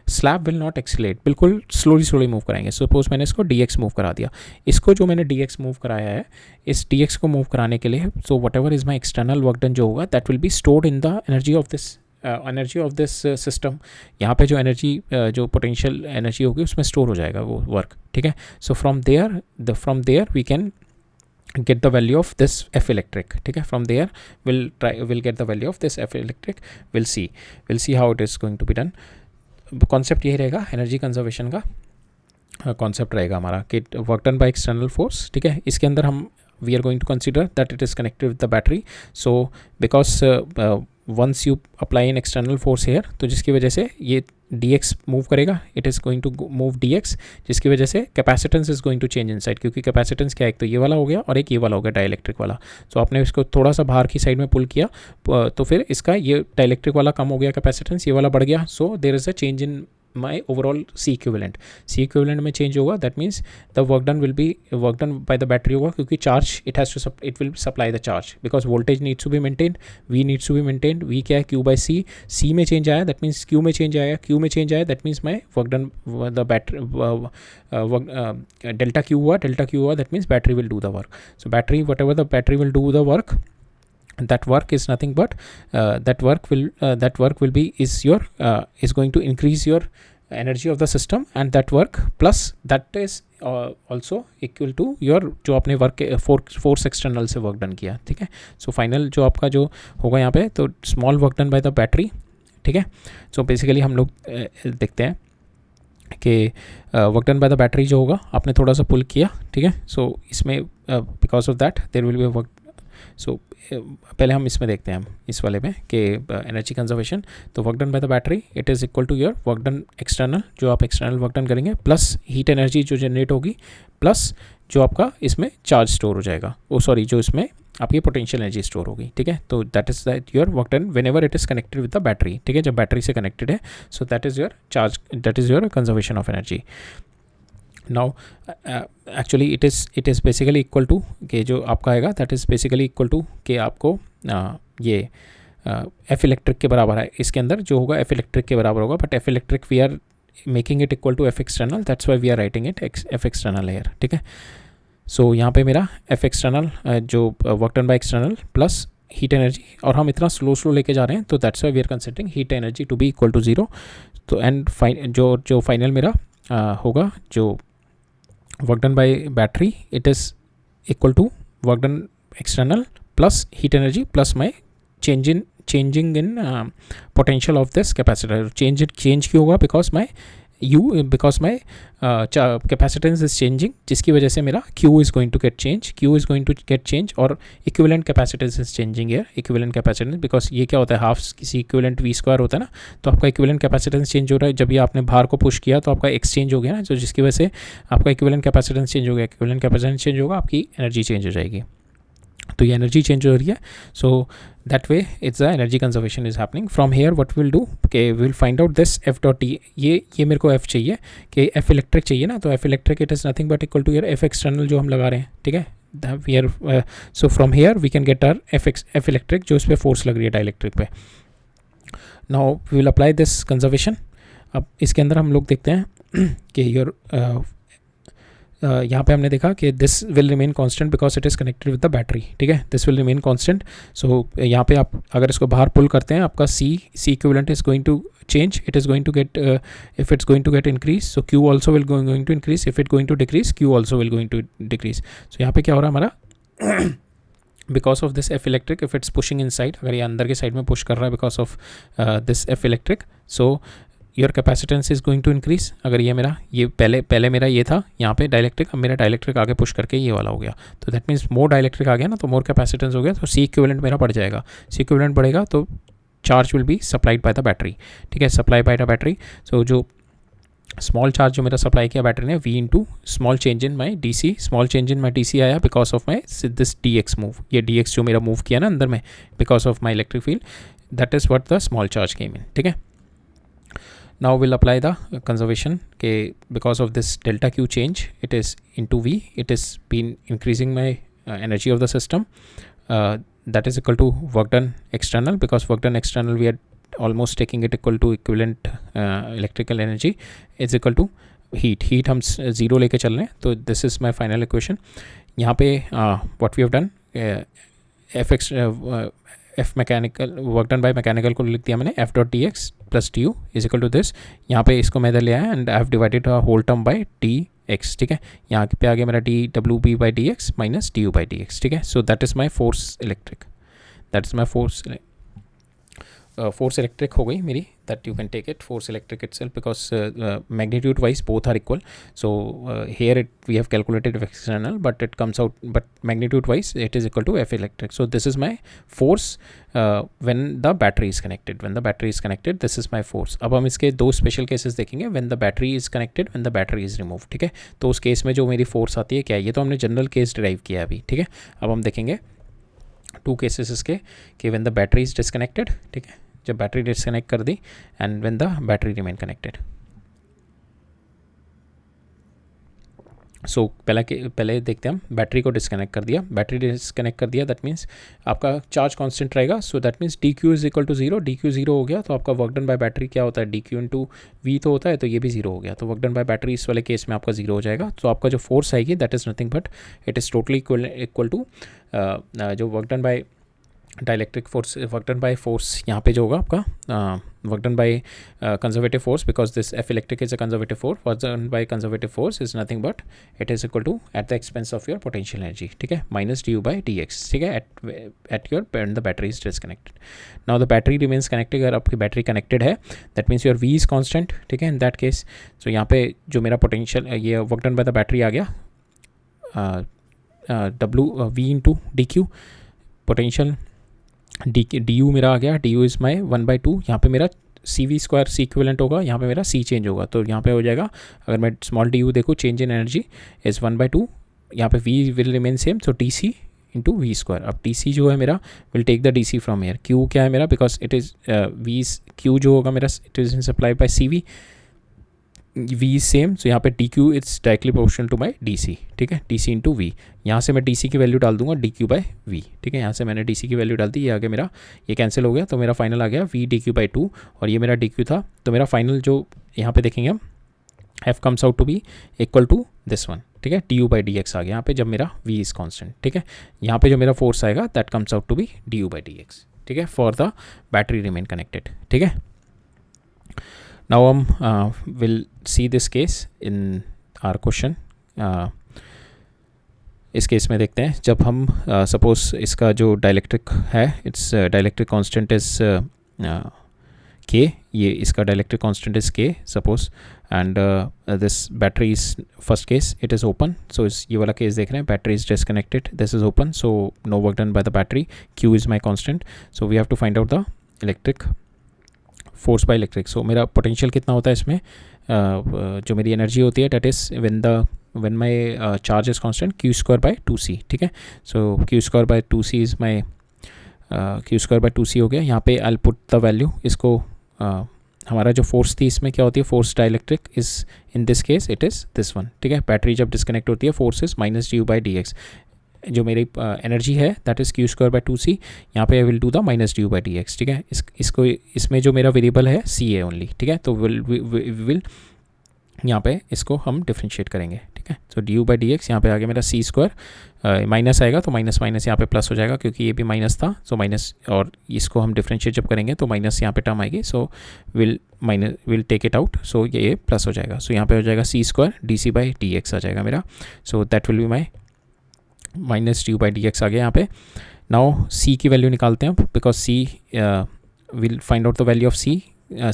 slab will not accelerate. बिल्कुल slowly move कराएंगे. Suppose मैंने इसको dx मूव करा दिया, इसको जो मैंने dx मूव कराया है, इस dx को मूव कराने के लिए, so what ever is my external work done जो होगा that will be stored in the energy of this system. यहाँ पे जो एनर्जी, जो पोटेंशियल एनर्जी होगी उसमें स्टोर हो जाएगा वो वर्क. ठीक है, so from there we can get the value of this F electric. ठीक है, from there we'll get the value of this F electric. we'll see how it is going to be done. Concept यही रहेगा, energy conservation का concept रहेगा हमारा, कि work done by external force. ठीक है, इसके अंदर हम we are going to consider that it is connected with the battery. So because once you apply an external force here, तो जिसकी वजह से ये dx मूव करेगा, it is going to move dx, जिसकी वजह से capacitance is going to change inside, क्योंकि कैपेसिटेंस क्या है, एक तो ये वाला हो गया और एक ये वाला हो गया डाइलेक्ट्रिक वाला. सो आपने इसको थोड़ा सा बाहर की साइड में पुल किया, तो फिर इसका ये डाइलेक्ट्रिक वाला कम हो गया कैपेसिटेंस, ये वाला बढ़ गया. So there is a change in my overall C equivalent में चेंज होगा. That means the work done will be work done by the battery होगा, क्योंकि charge it will supply the charge, because voltage needs to be maintained, V needs to be maintained. V क्या है, Q/C. C में change आया, that means Q में change आया, Q में change आया, that means my work done the battery delta Q हुआ, that means battery will do the work. So battery, what ever the battery will do the work, that work is nothing but that work will be is going to increase your energy of the system, and that work plus that is also equal to your जो आपने work force external से work done किया. ठीक है, so final जो आपका जो होगा यहाँ पे, तो small work done by the battery. ठीक है, सो बेसिकली हम लोग देखते हैं कि work done by the battery जो होगा आपने थोड़ा सा पुल किया, ठीक है. सो इसमें because of that there will be work. So पहले हम इसमें देखते हैं, हम इस वाले में कि एनर्जी कंजर्वेशन. तो work done by the battery it is equal to your work done external, जो आप एक्सटर्नल वर्क डन करेंगे, प्लस हीट एनर्जी जो जनरेट होगी, प्लस जो आपका इसमें चार्ज स्टोर हो जाएगा, सॉरी जो इसमें आपकी पोटेंशियल एनर्जी स्टोर होगी, ठीक है. तो that is that your work done whenever it is connected with the battery, ठीक है, जब बैटरी से कनेक्टेड है. So that is your charge, that is your conservation of energy. Now actually it is basically equal to कि जो आपका आएगा that is basically equal to कि आपको ये एफ इलेक्ट्रिक के बराबर है. इसके अंदर जो होगा एफ इलेक्ट्रिक के बराबर होगा, but F electric we are making it equal to F external, that's why we are writing it F external here, ठीक है. सो यहाँ पे मेरा एफ एक्सटर्नल जो work done by external plus heat energy, और हम इतना स्लो लेके जा रहे हैं, तो that's why we are considering heat energy to be equal to 0. तो एंड जो फाइनल मेरा होगा जो work done by battery it is equal to work done external plus heat energy plus my changing in potential of this capacitor. Change क्यों होगा? because my capacitance is changing, जिसकी वजह से मेरा Q is going to get change और equivalent capacitance is changing here. equivalent capacitance because ये क्या होता है, हाफ किसी equivalent V स्क्वायर होता है ना, तो आपका equivalent capacitance चेंज हो रहा है. जब ये आपने भार को पुश किया तो आपका एक्सचेंज हो गया ना, तो जिसकी वजह से आपका equivalent capacitance चेंज हो गया. equivalent capacitance चेंज होगा, आपकी एनर्जी चेंज हो जाएगी. तो ये एनर्जी चेंज हो रही है. So that way it's the energy conservation is happening. From here what will do के will find out this F dot T. ये मेरे को एफ चाहिए कि एफ इलेक्ट्रिक चाहिए ना, तो F electric it is nothing but equal to your F external जो हम लगा रहे हैं, ठीक है. We are so from here we can get our F electric जो इस पर फोर्स लग रही है डाइलेक्ट्रिक पे. Now we will apply this conservation. अब इसके अंदर हम लोग देखते हैं कि योर यहाँ पे हमने देखा कि this will remain constant because it is connected with the battery, ठीक है. This will remain constant. So यहाँ पे आप अगर इसको बाहर पुल करते हैं, आपका C equivalent is going to change. It is going to get if it's going to get increase, so Q also will going to increase. If it going to decrease, Q also will going to decrease. So यहाँ पे क्या हो रहा है हमारा because of this F electric, if it's pushing inside, अगर ये अंदर के साइड में पुश कर रहा है because of this F electric, so your capacitance is going to increase. अगर ये मेरा ये पहले मेरा ये था यहाँ पे डाइलेक्ट्रिक, अब मेरा डाइलेक्ट्रिक आगे पुश करके ये वाला हो गया, तो दैट मीन्स मोर डाइलेक्ट्रिक आ गया ना, तो मोर कैपेसिटेंस हो गया, तो सी इक्विवेलेंट मेरा बढ़ जाएगा. सी इक्विवेलेंट बढ़ेगा तो charge will be supplied by the battery, ठीक है, सप्लाई बाय द बैटरी. सो जो स्मॉल चार्ज जो मेरा सप्लाई किया बैटरी ने V into small change in my D C, small change in my D C आया because of my this D X move. ये D X जो मेरा move किया ना अंदर में because of my electric field, that is what the small charge came in, ठीक है. Now we'll apply the conservation because of this delta Q change, it is into V, it is been increasing my energy of the system, that is equal to work done external, because work done external we are almost taking it equal to equivalent electrical energy is equal to heat हम zero लेके चल रहे हैं. तो this is my final equation. यहाँ पे what we have done F mechanical work done by mechanical को लिख दिया मैंने F dot D X plus D U is equal to this. यहाँ पे इसको मैं इधर ले आया and I have divided whole term by D X, ठीक है. यहाँ पे आ गया मेरा D W B by D X minus D you by D X, ठीक है. So that is my force electric, that is my force electric हो गई मेरी. that you can take it force electric itself because magnitude wise both are equal. So here we have calculated F external, but it comes out, but magnitude wise it is equal to F electric. So this is my force when the battery is connected. When the battery is connected, this is my force. अब हम इसके दो special cases देखेंगे, when the battery is connected, when the battery is removed, ठीक है. तो उस case में जो मेरी फोर्स आती है क्या है, ये तो हमने जनरल केस डिराइव किया अभी, ठीक है. अब हम देखेंगे टू केसेस इसके कि when the battery is disconnected, ठीक है, जब बैटरी डिस्कनेक्ट कर दी, and when the battery remain connected. So पहले देखते हैं हम बैटरी को डिस्कनेक्ट कर दिया. बैटरी डिस्कनेक्ट कर दिया, दैट मीन्स आपका चार्ज कांस्टेंट रहेगा. So that means D Q is equal to zero. D Q zero हो गया तो आपका वर्क डन बाय बैटरी क्या होता है, डी क्यू इंटू वी तो होता है, तो ये भी जीरो हो गया. तो वर्क डन बाय बैटरी इस वाले केस में आपका जीरो हो जाएगा. तो आपका जो फोर्स आएगी that is nothing but it is totally equal to जो work done by dielectric force work done by force यहाँ पे जो होगा आपका work done by conservative force, because this F electric is a conservative force, work done by conservative force is nothing but it is equal to at the expense of your potential energy, ठीक है, minus D you by D X, ठीक है, eight your end the battery is disconnected. Now the battery remains connected. अगर आपकी battery connected है that means your V is constant, ठीक है, इन that case. सो यहाँ पे जो मेरा पोटेंशियल ये work done by the battery आ गया W V into D Q, potential D U मेरा आ गया, डी यू इज़ माई 1/2. यहाँ पे मेरा सी वी स्क्वायर सी इक्विवेलेंट होगा, यहाँ पे मेरा सी चेंज होगा, तो यहाँ पे हो जाएगा अगर मैं स्मॉल डी यू देखूँ चेंज इन एनर्जी इज़ 1/2. यहाँ पे V will remain same, so T C into V square. अब टी सी जो है मेरा will take the D C from here. Q क्या है मेरा, because it is V Q जो होगा मेरा it is supply by C V, V is same, so यहाँ पे D Q it's directly proportional to my D सी, ठीक है, डी सी इंटू वी. यहाँ से मैं डी सी की वैल्यू डाल दूंगा डी क्यू बाई वी, ठीक है, यहाँ से मैंने डी सी की वैल्यू डाल दी, ये आ गया मेरा, ये कैंसिल हो गया, तो मेरा फाइनल आ गया वी डी क्यू बाई 2 और ये मेरा डी क्यू था. तो मेरा फाइनल जो यहाँ पे देखेंगे हम F comes out to be equal to this one, ठीक है, D you by D X आ गया यहाँ पे जब मेरा वी इज़ कॉन्स्टेंट, ठीक है. यहाँ पे जो मेरा फोर्स आएगा that comes out to be D you by D X, ठीक है, for the battery remain connected, ठीक है. Now we'll see this case in our question. इस केस में देखते हैं जब हम सपोज इसका जो डाइलेक्ट्रिक है it's dielectric constant is K, ये इसका dielectric constant is K suppose, and this battery is first case it is open. So इस ये वाला केस देख रहे हैं, battery is disconnected, this is open, so no work done by the battery, Q is my constant, so we have to find out the electric force by electric. So मेरा पोटेंशियल कितना होता है इसमें, जो मेरी एनर्जी होती है that is when my charge is constant Q square by 2c, ठीक है. So Q square by 2c is my Q square by 2c हो गया. यहाँ पे आई पुट द वैल्यू, इसको हमारा जो फोर्स थी इसमें क्या होती है, force dielectric is in this case it is this one, ठीक है. बैटरी जब डिस्कनेक्ट होती है force is minus D you by D X. जो मेरी एनर्जी है that is Q square by 2c, यहाँ पे I will do the minus D you by D X, ठीक है. इसको इसमें जो मेरा वेरिएबल है सी है ओनली, ठीक है, तो विल यहाँ पे इसको हम डिफ्रेंशिएट करेंगे, ठीक है. So D you by D X यहाँ पे आ गया मेरा सी स्क्वायर, माइनस आएगा तो माइनस माइनस यहाँ पे प्लस हो जाएगा क्योंकि ये भी माइनस था, सो माइनस, और इसको हम डिफ्रेंशिएट जब करेंगे तो माइनस यहाँ पे टर्म आएगी, so will take it out, so ये प्लस हो जाएगा. सो यहाँ पे हो जाएगा C square D C by D X आ जाएगा मेरा. So that will be my minus D you by D X आ गया यहाँ पे. नाउ सी की वैल्यू निकालते हैं because C will find out the value of C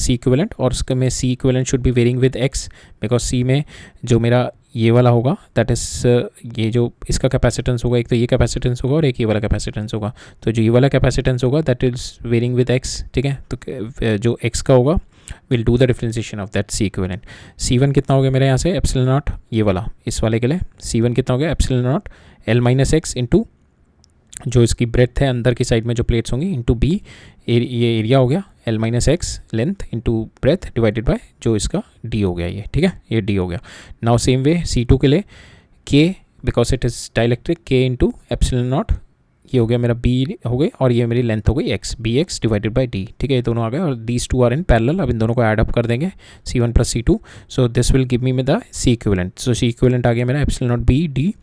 equivalent, और उसके में C equivalent should be varying with x, because सी में जो मेरा ये वाला होगा दैट इज़ ये जो इसका कैपेसिटेंस होगा, एक तो ये कैपेसिटेंस होगा और एक ये वाला कैपेसिटेंस होगा. तो जो ये वाला कैपेसिटेंस होगा that is varying with X, ठीक है. तो जो एक्स का होगा will do the differentiation of that C equivalent. C1 कितना हो गया मेरे यहाँ से एप्सिलॉन नॉट, ये वाला इस वाले के लिए C1 कितना हो गया epsilon not L minus x into जो इसकी ब्रेथ है अंदर की साइड में जो प्लेट्स होंगी इंटू बी, ये एरिया हो गया L minus x length into breadth divided by जो इसका D हो गया, ये ठीक है, ये D हो गया. नाउ सेम वे C2 के लिए K because it is dielectric K into epsilon not, ये हो गया मेरा B हो गई और ये मेरी लेंथ हो गई x, B X divided by D, ठीक है. ये दोनों आ गए और these two are in parallel. अब इन दोनों को ऐड अप कर देंगे C1 plus C2, so this will give me में the C equivalent. So C equivalent आ गया मेरा epsilon naught B D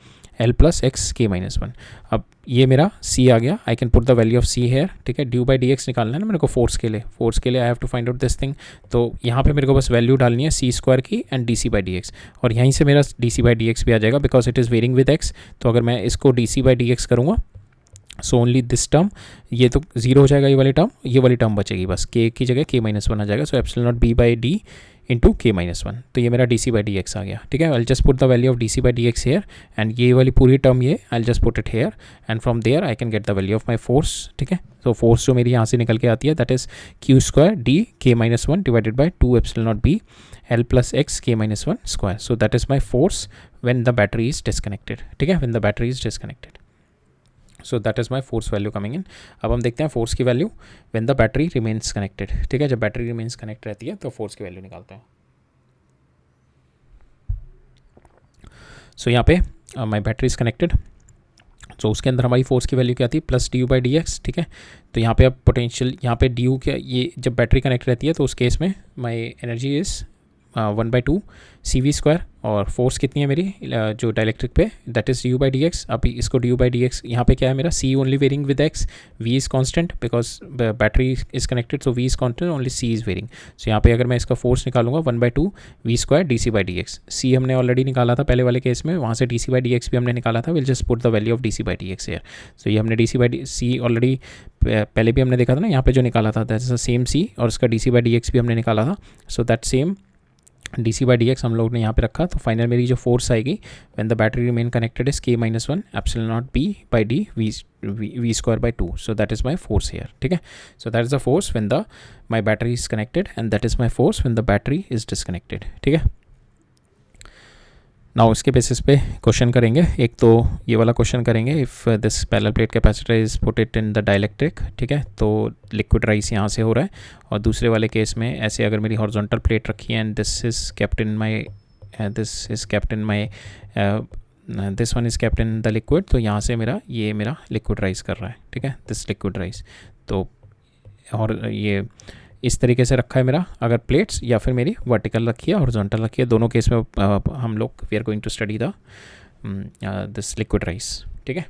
L plus X K minus 1. अब ये मेरा C आ गया, I can put the value of C hair, ठीक है. D you by D X निकालना है ना मेरे को फोर्स के लिए I have to find out this thing. तो यहाँ पे मेरे को बस वैल्यू डालनी है C स्क्वायर की and D C by D X, और यहीं से मेरा D C by D X भी आ जाएगा because it is varying with X. तो अगर मैं इसको D C by D x करूँगा सो ओनली दिस टर्म, ये तो जीरो हो जाएगा, ये वाली टर्म बचेगी बस, के की जगह के माइनस 1 आ जाएगा. So epsilon naught B by D into K minus 1, तो ये मेरा D C by D X आ गया, ठीक है. I just put the value of D C by D X here and ये वाली पूरी टर्म ये I just put it here and from there I can get the value of my force, ठीक है. तो फोर्स जो मेरी यहाँ से निकल के आती है that is Q square D K minus 1 divided by 2 epsilon naught B L plus X K minus 1 square. So that is my force when the battery is disconnected, ठीक है, when the battery is disconnected. So that is my force value coming in. अब हम देखते हैं force की value when the battery remains connected, ठीक है. जब बैटरी रिमेन्स कनेक्ट रहती है तो फोर्स की वैल्यू निकालते हैं. सो यहाँ पे माई बैटरी इज़ कनेक्टेड, सो उसके अंदर हमारी फोर्स की वैल्यू क्या आती है plus D you by D X, ठीक है. तो यहाँ पे अब पोटेंशियल यहाँ पे डी यू क्या, ये जब बैटरी कनेक्ट रहती है तो उस केस में माई एनर्जी इज़ 1/2 CV², और फोर्स कितनी है मेरी जो डाइलेक्ट्रिक पे, दैट इज़ du/dx। अभी इसको du/dx, यहाँ पे क्या है मेरा, C only varying with x, V is constant because battery is connected, so V is constant, only C is varying. So यहाँ पे अगर मैं इसका फोर्स निकालूंगा 1/2 V² dc/dx। C हमने ऑलरेडी निकाला था पहले वाले केस में, वहाँ से dc/dx भी हमने निकाला था। Will just put the value of dc/dx here. So ये हमने dc/c ऑलरेडी पहले भी हमने देखा था ना, यहाँ पे जो निकाला था that is the same C, और उसका dc/dx भी हमने निकाला था। सो दैट सेम dc/dx हम लोग ने यहाँ पे रखा। तो फाइनल मेरी जो फोर्स आएगी when the battery remain connected is k-1 epsilon nought b/d v²/2। So that is my force here, ठीक है। So that is the force when the my battery is connected, and that is my force when the battery is disconnected, ठीक है। Now इसके basis पे question करेंगे। एक तो ये वाला क्वेश्चन करेंगे, if this parallel plate capacitor is put it in the dielectric, ठीक है, तो लिक्विड राइस यहाँ से हो रहा है। और दूसरे वाले केस में ऐसे अगर मेरी हॉरिजॉन्टल प्लेट रखी है and this is kept in my this one is kept in the liquid, तो यहाँ से मेरा लिक्विड राइस कर रहा है, ठीक है, दिस लिक्विड राइस। तो और ये इस तरीके से रखा है मेरा अगर प्लेट्स, या फिर मेरी वर्टिकल रखी है, हॉरिजॉन्टल रखी है, दोनों केस में हम लोग we are going to study the this liquid rise, ठीक है।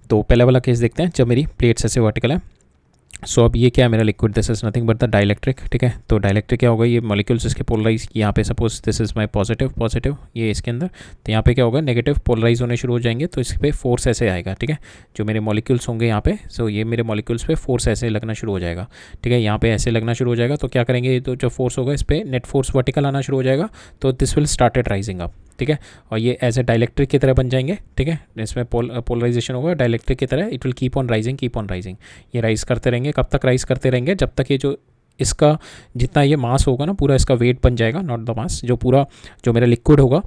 तो पहले वाला केस देखते हैं जब मेरी प्लेट्स ऐसे वर्टिकल है। सो अब ये क्या है मेरा liquid, this is nothing but the dielectric, ठीक है। तो डाइलेक्ट्रिक क्या होगा, ये मॉलिक्यूल्स इसके पोलराइज, यहाँ पे suppose this is my positive ये इसके अंदर, तो यहाँ पे क्या होगा, नेगेटिव पोलराइज होने शुरू हो जाएंगे। तो इस पर फोर्स ऐसे आएगा, ठीक है, जो मेरे मॉलिक्यूल्स होंगे यहाँ पे। सो ये मेरे मॉलिक्यूल्स पे फोर्स ऐसे लगना शुरू हो जाएगा, ठीक है, यहाँ पे ऐसे लगना शुरू हो जाएगा। तो क्या करेंगे, तो जो फोर्स होगा इस पर नेट फोर्स वर्टिकल आना शुरू हो जाएगा, तो this will started rising up, ठीक है। और ये एज ए डाइलेक्ट्रिक की तरह बन जाएंगे, ठीक है, इसमें पोलराइजेशन होगा डाइलेक्ट्रिक की तरह, it will keep on rising. ये राइज करते रहेंगे, कब तक राइज करते रहेंगे, जब तक ये जो इसका जितना ये मास होगा ना, पूरा इसका वेट बन जाएगा, नॉट द मास, जो पूरा जो मेरा लिक्विड होगा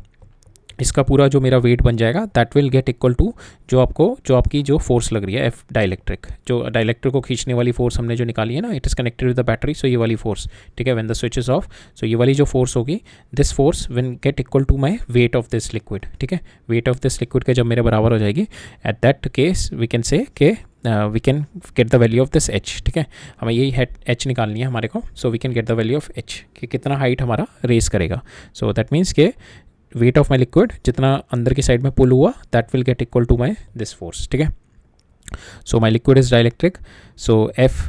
इसका पूरा जो मेरा वेट बन जाएगा, that will get equal to जो आपकी जो फोर्स लग रही है एफ डाइलेक्ट्रिक, जो डाइलेक्ट्रिक को खींचने वाली फोर्स हमने जो निकाली है ना, it is connected with the battery. So ये वाली फोर्स, ठीक है, when the switch is off, so ये वाली जो फोर्स होगी, this force will get equal to my weight of this liquid, ठीक है। वेट ऑफ दिस लिक्विड के जब मेरे बराबर हो जाएगी, at that case we can say के we can get the value of this H, ठीक है। हमें यही एच निकालनी है हमारे को। So we can get the value of H, कि कितना हाइट हमारा रेस करेगा। सो दैट मीन्स के वेट ऑफ माई लिक्विड जितना अंदर की साइड में पुल हुआ, that will get equal to my this force, ठीक है। So my liquid is dielectric, so F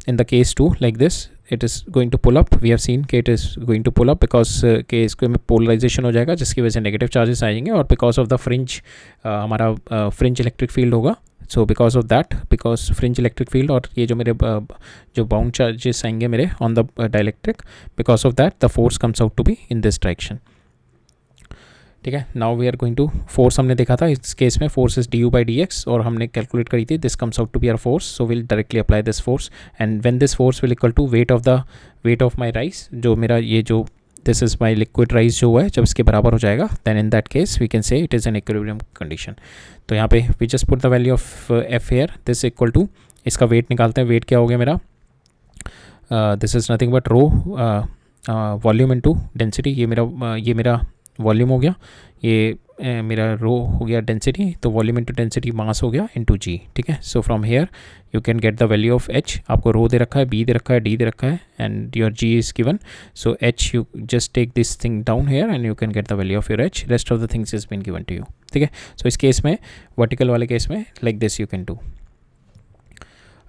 in the case 2 like this, it is going to pull up, we have seen कि it is going to pull up because के इसको में polarisation हो जाएगा, जिसकी वजह से नेगेटिव चार्जेस आएंगे, और बिकॉज ऑफ द फ्रिंज हमारा फ्रिंज इलेक्ट्रिक फील्ड होगा। So because of that, because fringe electric field और ये जो मेरे जो बाउंड चार्जेस आएंगे मेरे on the dielectric, because of that the force comes out to be in this direction, ठीक है। Now we are going to force, हमने देखा था इस केस में फोर्स इज du/dx, और हमने कैलकुलेट करी थी, this comes out to be our force. So will directly apply this force, and when this force will equal to weight of my rise, जो मेरा ये जो this is my liquid rise जो हुआ है, जब इसके बराबर हो जाएगा, then in that case we can say it is an equilibrium condition. तो यहाँ पे we just put the value of F here, this equal to, इसका वेट निकालते हैं। वेट क्या हो गया मेरा, this is nothing but rho volume into density, ये मेरा वॉल्यूम हो गया, ये मेरा रो हो गया डेंसिटी, तो वॉल्यूम इंटू डेंसिटी मास हो गया इंटू जी, ठीक है। So from here you can get the value of H, आपको रो दे रखा है, बी दे रखा है, डी दे रखा है, and your G is given. So H you just take this thing down here and you can get the value of your H, rest of the things is been given to you, ठीक है। सो इस case में vertical वाले case में like this you can do.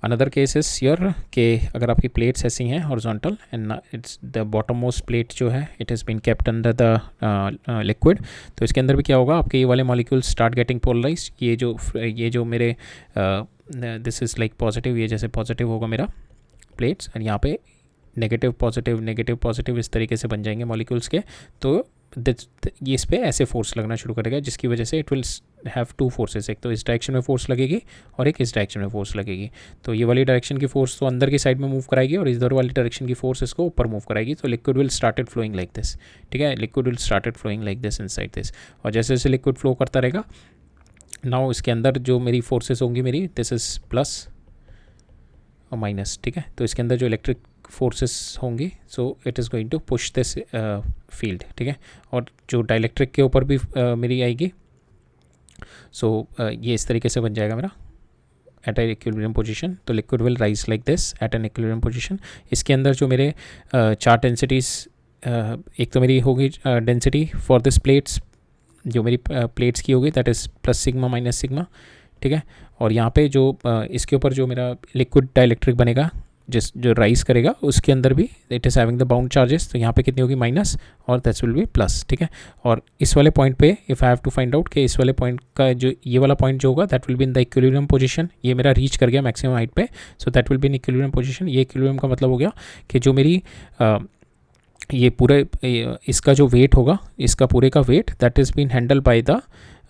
Another case is your के अगर आपकी plates ऐसी हैं horizontal, and it's the bottom most plate जो है it has been kept under the liquid, तो इसके अंदर भी क्या होगा, आपके ये वाले मॉलिक्यूल्स स्टार्ट गेटिंग पोलराइज। ये जो मेरे दिस इज़ लाइक पॉजिटिव, ये जैसे पॉजिटिव होगा मेरा प्लेट्स, एंड यहाँ पे नेगेटिव पॉजिटिव इस तरीके से बन जाएंगे मॉलिक्यूल्स के। तो ये इस पर ऐसे फोर्स लगना शुरू करेगा, जिसकी वजह से it will have two forces, एक तो इस डायरेक्शन में फोर्स लगेगी और एक इस डायरेक्शन में फोर्स लगेगी। तो ये वाली डायरेक्शन की फोर्स तो अंदर की साइड में मूव कराएगी, और इधर वाली डायरेक्शन की फोर्स इसको ऊपर मूव कराएगी। तो liquid will started flowing like this, ठीक है, liquid will started flowing like this inside this, और जैसे जैसे लिक्विड फ्लो करता रहेगा, नाउ इसके अंदर जो मेरी फोर्सेस होंगी मेरी, दिस इज़ प्लस और माइनस, ठीक है। तो इसके अंदर जो इलेक्ट्रिक फोर्सेस होंगी, so it is going to push this field, ठीक है। और जो डाइलेक्ट्रिक के ऊपर भी मेरी आएगी, सो ये इस तरीके से बन जाएगा मेरा एट एन इक्विलिब्रियम पोजीशन, तो liquid will rise like this eight an equilibrium position. इसके अंदर जो मेरे चार डेंसिटीज़, एक तो मेरी होगी डेंसिटी फॉर दिस प्लेट्स, जो मेरी प्लेट्स की होगी that is plus sigma minus sigma, ठीक है। और यहाँ पे जो इसके ऊपर जो मेरा लिक्विड डाइलेक्ट्रिक बनेगा, जो राइज करेगा, उसके अंदर भी it is having the bound charges, तो यहाँ पे कितनी होगी माइनस और दैट्स विल बी प्लस, ठीक है। और इस वाले पॉइंट पे if I have to find out कि इस वाले पॉइंट का जो ये वाला पॉइंट जो होगा that will be in the equilibrium position, ये मेरा रीच कर गया मैक्सिमम हाइट पे, सो that will be in equilibrium position. ये इक्विलिब्रियम का मतलब हो गया कि जो मेरी ये पूरे इसका जो वेट होगा, इसका पूरे का weight that is been handle by the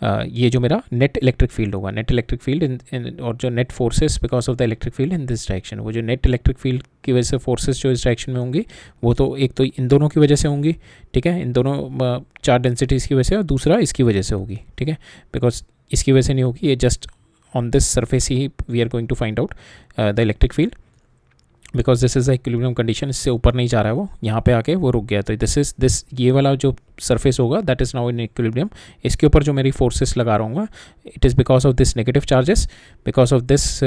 ये जो मेरा नेट इलेक्ट्रिक फील्ड होगा, नेट इलेक्ट्रिक फील्ड इन और जो net forces because of the electric field in this direction, वो जो नेट इलेक्ट्रिक फील्ड की वजह से फोर्सेस जो इस डायरेक्शन में होंगी वो तो एक तो इन दोनों की वजह से होंगी, ठीक है, इन दोनों चार डेंसिटीज़ की वजह से, और दूसरा इसकी वजह से होगी, ठीक है। बिकॉज इसकी वजह से नहीं होगी, ये जस्ट ऑन दिस सरफेस ही we are going to find out the electric field, because this is the equilibrium condition, इससे ऊपर नहीं जा रहा है वो, यहाँ पे आके वो रुक गया, तो दिस ये वाला जो सरफेस होगा that is now in equilibrium. इसके ऊपर जो मेरी फोर्सेस लगा रहा हूँ it is because of this negative charges, because of this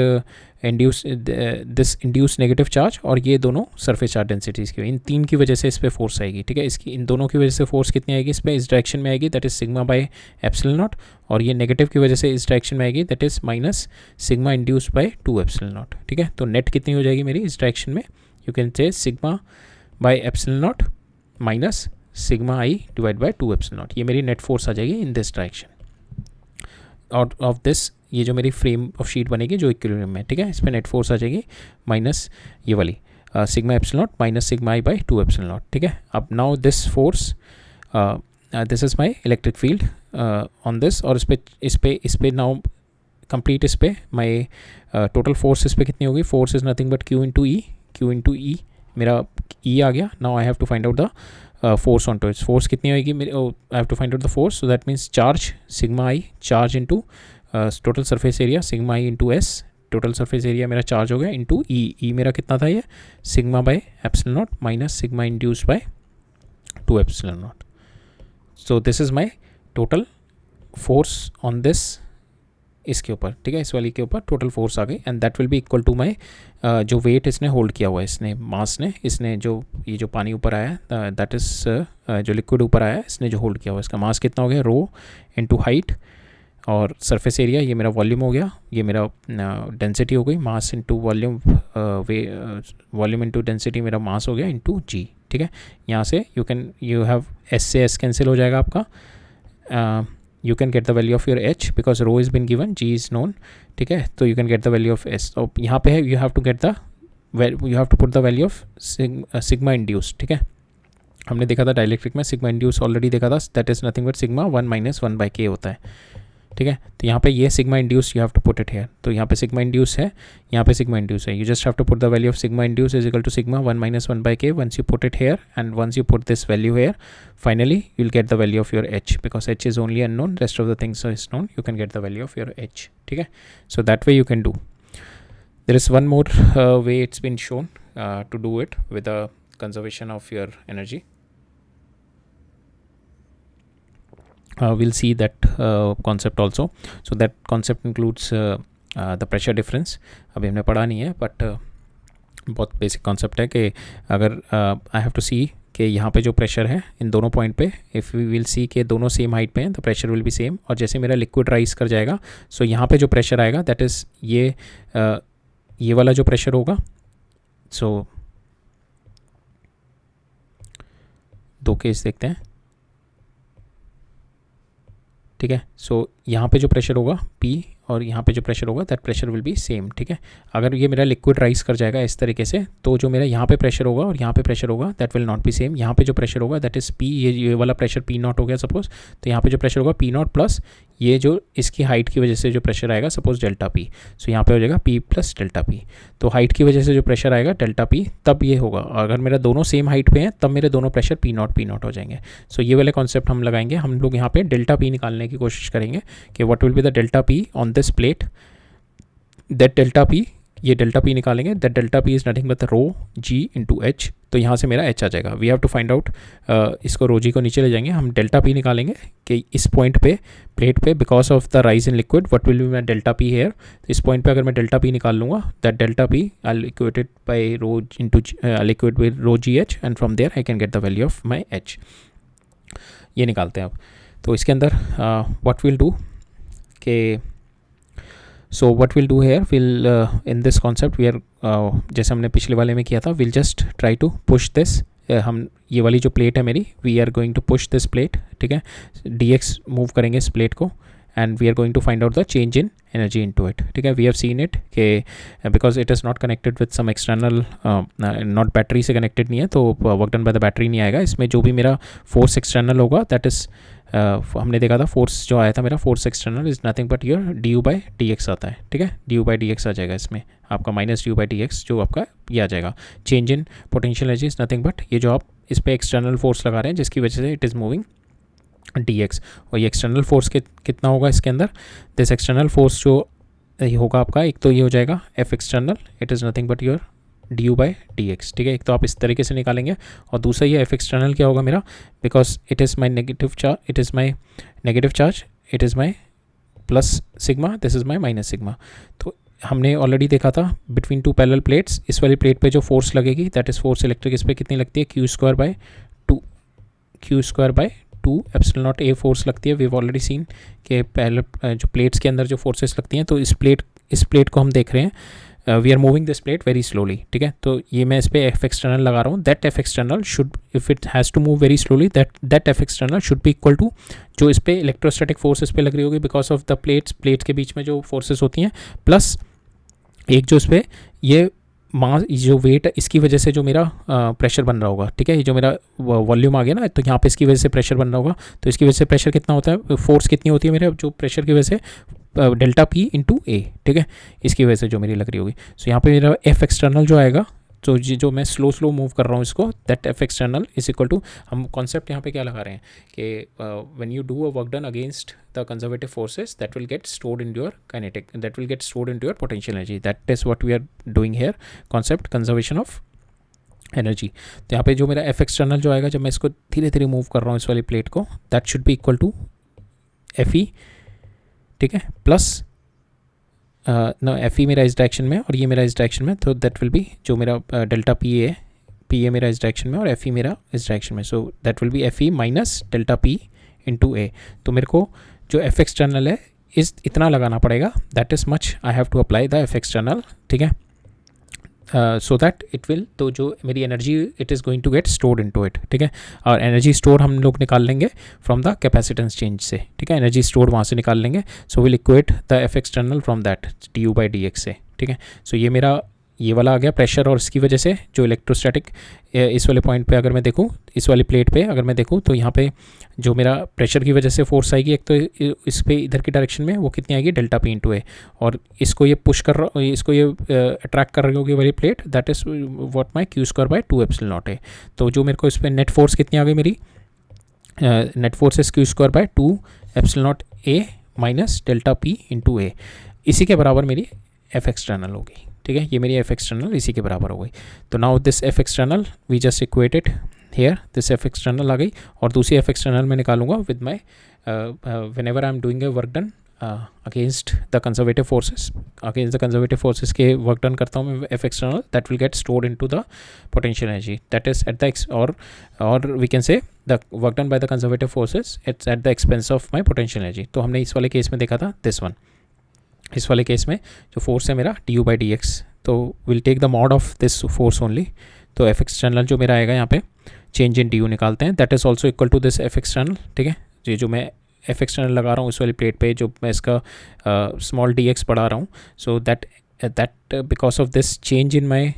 induce negative charge, और ये दोनों सरफेस चार्ज डेंसिटीज़ की, इन तीन की वजह से इस पर फोर्स आएगी, ठीक है। इसकी इन दोनों की वजह से फोर्स कितनी आएगी इस पर, इस डायरेक्शन में आएगी that is sigma by epsilon not, और ये नेगेटिव की वजह से इस डायरेक्शन में आएगी that is minus sigma induce by 2 epsilon nought, ठीक है। तो नेट कितनी हो जाएगी मेरी इस डायरेक्शन में, you can say sigma by epsilon not minus sigma I divide by 2 epsilon not, ये मेरी नेट फोर्स आ जाएगी इन दिस डायरेक्शन। और ऑफ दिस ये जो मेरी फ्रेम ऑफ शीट बनेगी जो इक्विलिब्रियम में, ठीक है, इस पर नेट फोर्स आ जाएगी माइनस ये वाली sigma epsilon not minus sigma I by 2 epsilon nought, ठीक है। अब now this force this is my electric field on this, और इस पे नाउ कंप्लीट, इस पे माई टोटल फोर्स इस पे कितनी होगी, force is nothing but Q into E, मेरा ई आ गया। Now I have to find out the force on to its, force कितनी होगी मेरी, I have to find out the force, so that means charge sigma I, charge into total surface area sigma I into S, total surface area मेरा charge हो गया into E मेरा कितना था ये sigma by epsilon not minus sigma induce by 2 epsilon nought. So this is my total force on this, इसके ऊपर, ठीक है, इस वाली के ऊपर टोटल फोर्स आ गई, and that will be equal to my जो वेट इसने होल्ड किया हुआ है, इसने मास ने, इसने जो ये जो पानी ऊपर आया है दैट इज़ जो लिक्विड ऊपर आया है इसने जो होल्ड किया हुआ है, इसका मास कितना हो गया रो इंटू हाइट, और सरफेस एरिया ये मेरा वॉल्यूम हो गया, ये मेरा डेंसिटी हो गई, mass into volume, volume into density मेरा मास हो गया इंटू जी, ठीक है। यहाँ से यू हैव एस से एस कैंसिल हो जाएगा आपका, you can get the value of your h because rho has been given, g is known, ठीक है, तो you can get the value of s। तो यहाँ पे है you have to put the value of sigma induced, ठीक है। हमने देखा था डाइलेक्ट्रिक में सिग्मा इंड्यूस ऑलरेडी देखा था, that is nothing but sigma 1 minus 1 by K होता है, ठीक है। तो यहाँ पे ये sigma induce you have to put it here, तो यहाँ पे सिग्मा इंड्यूस है, यहाँ पे सिग्मा इंड्यूस है, you just have to put the value of sigma induce is equal to sigma 1 minus 1 by K, once you put it here and once you put this value here, finally you will get the value of your H, because H is only unknown, rest of the things is known, you can get the value of your H, ठीक है। So that way you can do. There is one more way it's been shown to do it with the conservation of your energy. We'll see that concept also. So that concept includes the pressure difference. अभी हमने पढ़ा नहीं है, but बहुत basic concept है कि अगर आई have to सी कि यहाँ पे जो प्रेशर है इन दोनों पॉइंट पे, इफ़ वी विल सी कि दोनों सेम हाइट पे हैं, the pressure will be same, और जैसे मेरा लिक्विड राइज कर जाएगा, सो यहाँ पे जो प्रेशर आएगा दैट इज़ ये वाला जो प्रेशर होगा, सो दो केस देखते हैं, ठीक है। सो यहाँ पे जो प्रेशर होगा P और यहाँ पे जो प्रेशर होगा that pressure will be same, ठीक है। अगर ये मेरा लिक्विड राइज कर जाएगा इस तरीके से, तो जो मेरा यहाँ पे प्रेशर होगा और यहाँ पे प्रेशर होगा that will not be same. यहाँ पे जो प्रेशर होगा दैट इज़ P, ये वाला प्रेशर P नॉट हो गया सपोज, तो यहाँ पे जो प्रेशर होगा P नॉट प्लस ये जो इसकी हाइट की वजह से जो प्रेशर आएगा सपोज डेल्टा P, सो यहाँ पे हो जाएगा P प्लस डेल्टा P। तो हाइट की वजह से जो प्रेशर आएगा डेल्टा P, तब ये होगा, अगर मेरा दोनों सेम हाइट पे हैं तब मेरे दोनों प्रेशर P नॉट हो जाएंगे। सो ये वाले कॉन्सेप्ट हम लगाएंगे, हम लोग यहाँ पे डेल्टा P निकालने की कोशिश करेंगे कि what will be the delta P on this plate, that delta P ये डेल्टा पी निकालेंगे, that delta P is nothing but rho G into H, तो यहाँ से मेरा एच आ जाएगा। We have to find out, इसको रो जी को नीचे ले जाएंगे, हम डेल्टा पी निकालेंगे कि इस पॉइंट पे प्लेट पे because of the rise in liquid what will be my delta P here. इस पॉइंट पे अगर मैं डेल्टा पी निकाल लूँगा, that delta P I equated by rho into liquid with rho ji H, and from there I can get the value of my H. ये निकालते हैं अब। तो इसके अंदर व्हाट विल डू के, so what will do here, will in this concept we are, जैसे हमने पिछले वाले में किया था, will just try to push this, हम ये वाली जो प्लेट है मेरी, we are going to push this plate, ठीक है, डी एक्स मूव करेंगे इस प्लेट को, and we are going to find out the change in energy into it, ठीक है। वी हैव सीन इट कि because it is not connected with some external, not battery से connected नहीं है, तो work done by the battery नहीं आएगा इसमें। जो भी मेरा फोर्स एक्सटर्नल होगा, दैट इज़ हमने देखा था फोर्स जो आया था मेरा, force external is nothing but your D you by D X आता है, ठीक है, D you by D X आ जाएगा इसमें आपका, minus D you by D X जो आपका ये आ जाएगा। Change in potential energy is nothing but ये जो आप इस पर एक्सटर्नल फोर्स लगा रहे हैं जिसकी वजह से it is moving D X, और ये एक्सटर्नल फोर्स कितना होगा इसके अंदर, दिस एक्सटर्नल फोर्स जो होगा आपका, एक तो ये हो जाएगा F external, it is nothing but your D you by D X, ठीक है। एक तो आप इस तरीके से निकालेंगे, और दूसरा ये एफ एक्सटर्नल क्या होगा मेरा, because it is my negative charge, it is my negative charge, it is my plus sigma, this is my minus sigma. तो हमने ऑलरेडी देखा था बिटवीन टू पैरेलल प्लेट्स, इस वाली प्लेट पे जो फोर्स लगेगी दैट इज़ फोर्स इलेक्ट्रिक, इस पर कितनी लगती है, Q square by to, Q square by two epsilon not a force लगती है। वी हैव ऑलरेडी सीन कि पहले जो प्लेट्स के अंदर जो फोर्सेस लगती हैं, तो इस प्लेट को हम देख रहे हैं, we are moving this plate very slowly, ठीक है। तो ये मैं इस पर एफ एक्सटर्नल लगा रहा हूँ, that F external should, if it has to move very slowly, that F external should be equal to जो इस पर इलेक्ट्रोस्टैटिक फोर्स इस पर लग रही होगी बिकॉज ऑफ द प्लेट्स के बीच में जो फोर्सेस होती हैं, प्लस एक जो इस पर ये मास, जो वेट है इसकी वजह से जो मेरा प्रेशर बन रहा होगा, ठीक है, ये जो मेरा वॉल्यूम आ गया ना, तो यहाँ पे इसकी वजह से प्रेशर बन रहा होगा, तो इसकी वजह से प्रेशर कितना होता है, फोर्स कितनी होती है मेरे जो प्रेशर की वजह से, डेल्टा पी इंटू ए, ठीक है, इसकी वजह से जो मेरी लग रही होगी। सो यहाँ पे मेरा एफ एक्सटर्नल जो आएगा, तो जो मैं स्लो मूव कर रहा हूँ इसको, that F external is equal to, हम कॉन्सेप्ट यहाँ पे क्या लगा रहे हैं कि when you do a work done against the conservative forces, that will get stored in your kinetic, that will get stored in your potential energy, that is what we are doing here, concept conservation of energy. तो यहाँ पे जो मेरा F external जो आएगा, जब मैं इसको धीरे धीरे मूव कर रहा हूँ इस वाली प्लेट को, that should be equal to F E, ठीक है, प्लस ना एफ ई मेरा इस डायरेक्शन में और ये मेरा इस डायरेक्शन में, तो दैट विल बी जो मेरा डेल्टा पी ए मेरा इस डायरेक्शन में और एफ ई मेरा इस डायरेक्शन में, so that will be F E minus delta P into A. तो मेरे को जो एफ एक्सटर्नल है इतना लगाना पड़ेगा, that is much I have to apply the F external, ठीक है, सो दैट इट विल, तो जो मेरी energy it is going to get stored into it, ठीक है। और एनर्जी स्टोर हम लोग निकाल लेंगे फ्रॉम द कैपेसिटेंस चेंज से, ठीक है, एनर्जी स्टोर वहाँ से निकाल लेंगे। So will equate the F external from that D you by D x से, ठीक है। सो ये मेरा ये वाला आ गया प्रेशर, और इसकी वजह से जो इलेक्ट्रोस्टैटिक इस वाले पॉइंट पे अगर मैं देखूँ, इस वाली प्लेट पे अगर मैं देखूँ, तो यहाँ पे जो मेरा प्रेशर की वजह से फोर्स आएगी, एक तो इस पे इधर की डायरेक्शन में वो कितनी आएगी, डेल्टा पी इंटू ए, और इसको ये पुश कर रहा, इसको ये अट्रैक्ट कर रही होगी वाली plate, that is what my Q square by two epsilon not a. तो जो मेरे को इस पर नेट फोर्स कितनी आ गई मेरी, net force is Q square by two epsilon not A minus delta P into A, इसी के बराबर मेरी एफ एक्सटर्नल होगी, ठीक है, ये मेरी एफ एक्सटर्नल इसी के बराबर हो गई। तो now this F external we just equated here, this F external आ गई, और दूसरी एफ एक्सटर्नल मैं निकालूंगा with my whenever I am doing a work done against the conservative forces, against the conservative forces के work done करता हूँ मैं F external, that will get stored into the potential energy, that is at the और we can say the work done by the conservative forces it's eight the expense of my potential energy. तो हमने इस वाले case में देखा था this one, इस वाले केस में जो फोर्स है मेरा d you by D x, तो will take the mod of this force only, तो एफ एक्सटर्नल जो मेरा आएगा यहाँ पे चेंज इन डी यू निकालते हैं, that is also equal to this F external, ठीक है। ये जो मैं एफ एक्सटर्नल लगा रहा हूँ इस वाली प्लेट पे, जो मैं इसका स्मॉल डी एक्स बढ़ा रहा हूँ, so that because of this change in my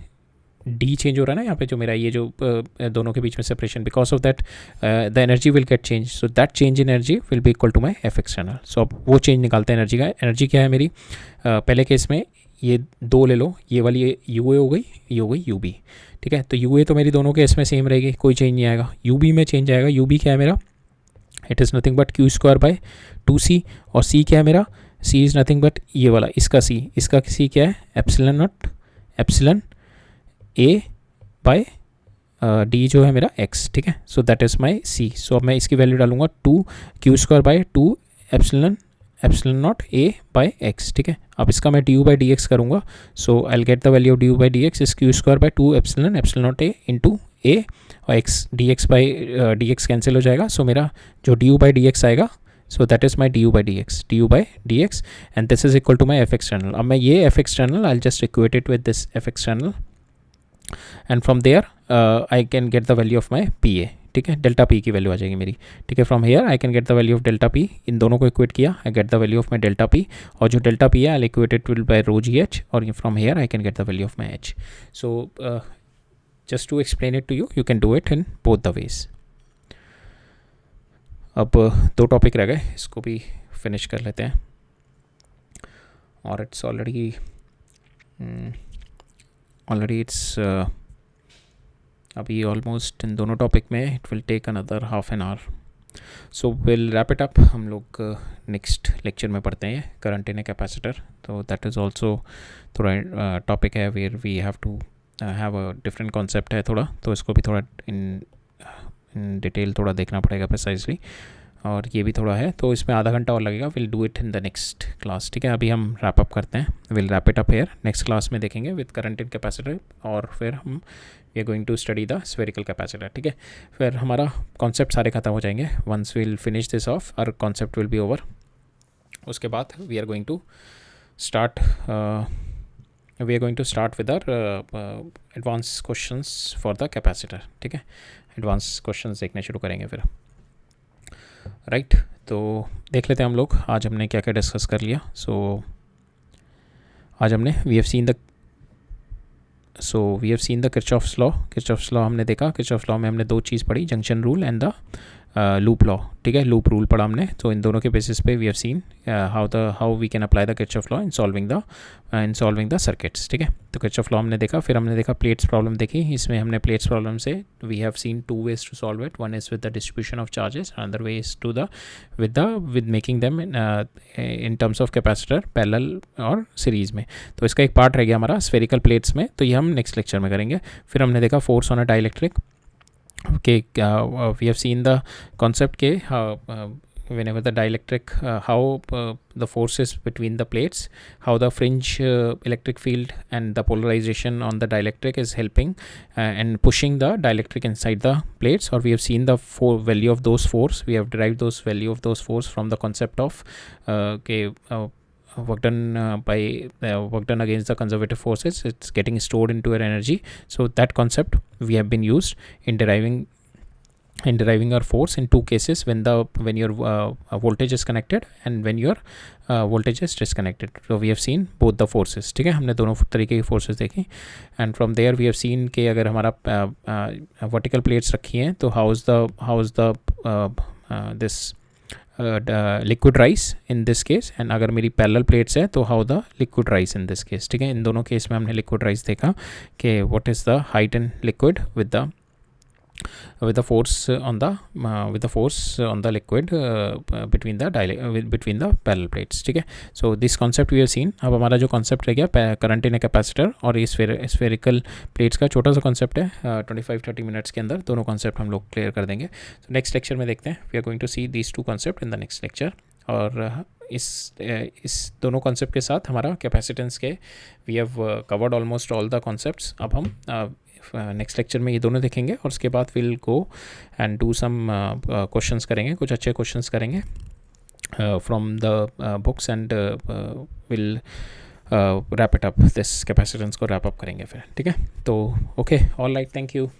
D change हो रहा है ना यहाँ पे, जो मेरा ये जो दोनों के बीच में separation, because of that the energy will get change, so that change in energy will be equal to my F external. So अब वो चेंज निकालते हैं एनर्जी का। एनर्जी क्या है मेरी, पहले केस में ये दो ले लो, ये वाली यू ए हो गई, ये हो गई यू बी, ठीक है। तो यू ए तो मेरी दोनों केस में सेम रहेगी, कोई चेंज नहीं आएगा। यू बी में चेंज आएगा, यू बी क्या है मेरा, it is nothing but Q square by two C, और सी क्या है मेरा, सी इज़ नथिंग बट ये वाला, इसका सी क्या है, epsilon not epsilon A bye D जो है मेरा एक्स, ठीक है. सो दैट इज़ माई सी. सो अब मैं इसकी वैल्यू डालूंगा 2 Q² by 2 epsilon not a by x, ठीक है. अब इसका मैं d you by D x करूँगा. So I will get the value of d you by D x is Q²/2 epsilon not a into a और x, d x by D x cancel हो जाएगा. सो मेरा जो d you by D x आएगा, so that is my du by dx and this is equal to my f external. अब मैं ये f external I'll just equate it with this f external and from there I can get the value of my pa, ठीक है. Delta p की value आ जाएगी मेरी, ठीक है. From here I can get the value of delta p. इन दोनों को इक्वेट किया, I get the value of my delta p, और जो डेल्टा पी है I equate it will by rho ji h, और from here I can get the value of my h. So just to explain it to you can do it in both the ways. अब 2 topic रह गए, इसको भी finish कर लेते हैं. और इट्स ऑलरेडी इट्स अभी ऑलमोस्ट इन दोनों टॉपिक में it will take another half an hour. So will wrap it up. हम लोग नेक्स्ट लेक्चर में पढ़ते हैं करंट इन ए कैपेसिटर. तो दैट इज़ ऑल्सो थोड़ा टॉपिक है where we have to have a different concept है थोड़ा, तो इसको भी थोड़ा इन डिटेल थोड़ा देखना पड़ेगा प्रिसाइजली, और ये भी थोड़ा है, तो इसमें आधा घंटा और लगेगा. Will do it in the next class, ठीक है. अभी हम रैप अप करते हैं. Will wrap it up here. Next class में देखेंगे विद करंट इन कैपेसिटर, और फिर हम we are going to study the spherical capacitor, ठीक है. फिर हमारा कॉन्सेप्ट सारे खत्म हो जाएंगे. Once will finish this of our concept will be over. उसके बाद we are going to start with our advance questions for the capacitor, ठीक है. एडवांस क्वेश्चंस देखने शुरू करेंगे फिर, राइट. तो देख लेते हैं हम लोग आज हमने क्या क्या डिस्कस कर लिया. सो आज हमने we have seen the Kirchhoff's law हमने देखा. किरचॉफ्स लॉ में हमने 2 चीज़ पढ़ी, junction rule and the loop law, ठीक है. लूप रूल पढ़ा हमने. तो इन दोनों के बेसिस पे we have seen how we can apply the Kirchhoff law in solving the circuits, ठीक है. तो किरचॉफ लॉ हमने देखा. फिर हमने देखा प्लेट्स प्रॉब्लम देखी. इसमें हमने प्लेट्स प्रॉब्लम से we have seen 2 ways to solve it. One is with the distribution of charges, another way is to with making them in terms of capacitor parallel और सीरीज़ में. तो इसका एक part रह गया हमारा स्फेरिकल प्लेट्स में, तो ये हम नेक्स्ट लेक्चर में करेंगे. फिर हमने देखा force on a dielectric. Okay, we have seen the concept के whenever the dielectric how the forces between the plates, how the fringe electric field and the polarization on the dielectric is helping and pushing the dielectric inside the plates. Or we have seen the value of those force. We have derived those value of those force from the concept of work done against the conservative forces. It's getting stored into your energy. So that concept we have been used in deriving our force in 2 cases, when your voltage is connected and when your voltage is disconnected. So we have seen both the forces, ठीक है. हमने दोनों तरीके की forces देखी. And from there we have seen कि अगर हमारा vertical plates रखी हैं तो how is the this liquid rice in this case, and अगर मेरी पैरेलल प्लेट्स है तो how the liquid rice in this case, ठीक है. इन दोनों केस में हमने लिक्विड राइस देखा कि what is the height in liquid with the force on the liquid between the parallel plates, ठीक है. So this concept we have seen. अब हमारा जो concept रह गया करंट इन ए कैपेसिटर और ये स्फेरिकल प्लेट्स का छोटा सा concept है. 25-30 मिनट्स के अंदर दोनों concept हम लोग क्लियर कर देंगे. So next lecture में देखते हैं. We are going to see these 2 concept in the next lecture. और इस दोनों कॉन्सेप्ट के साथ हमारा कैपेसिटेंस के we have covered almost all the concepts. अब हम नेक्स्ट लेक्चर में ये दोनों देखेंगे और उसके बाद will go and do some questions करेंगे, कुछ अच्छे क्वेश्चंस करेंगे from the books and will wrap it up. This capacitance को रैप अप करेंगे फिर, ठीक है. तो okay, all right, thank you.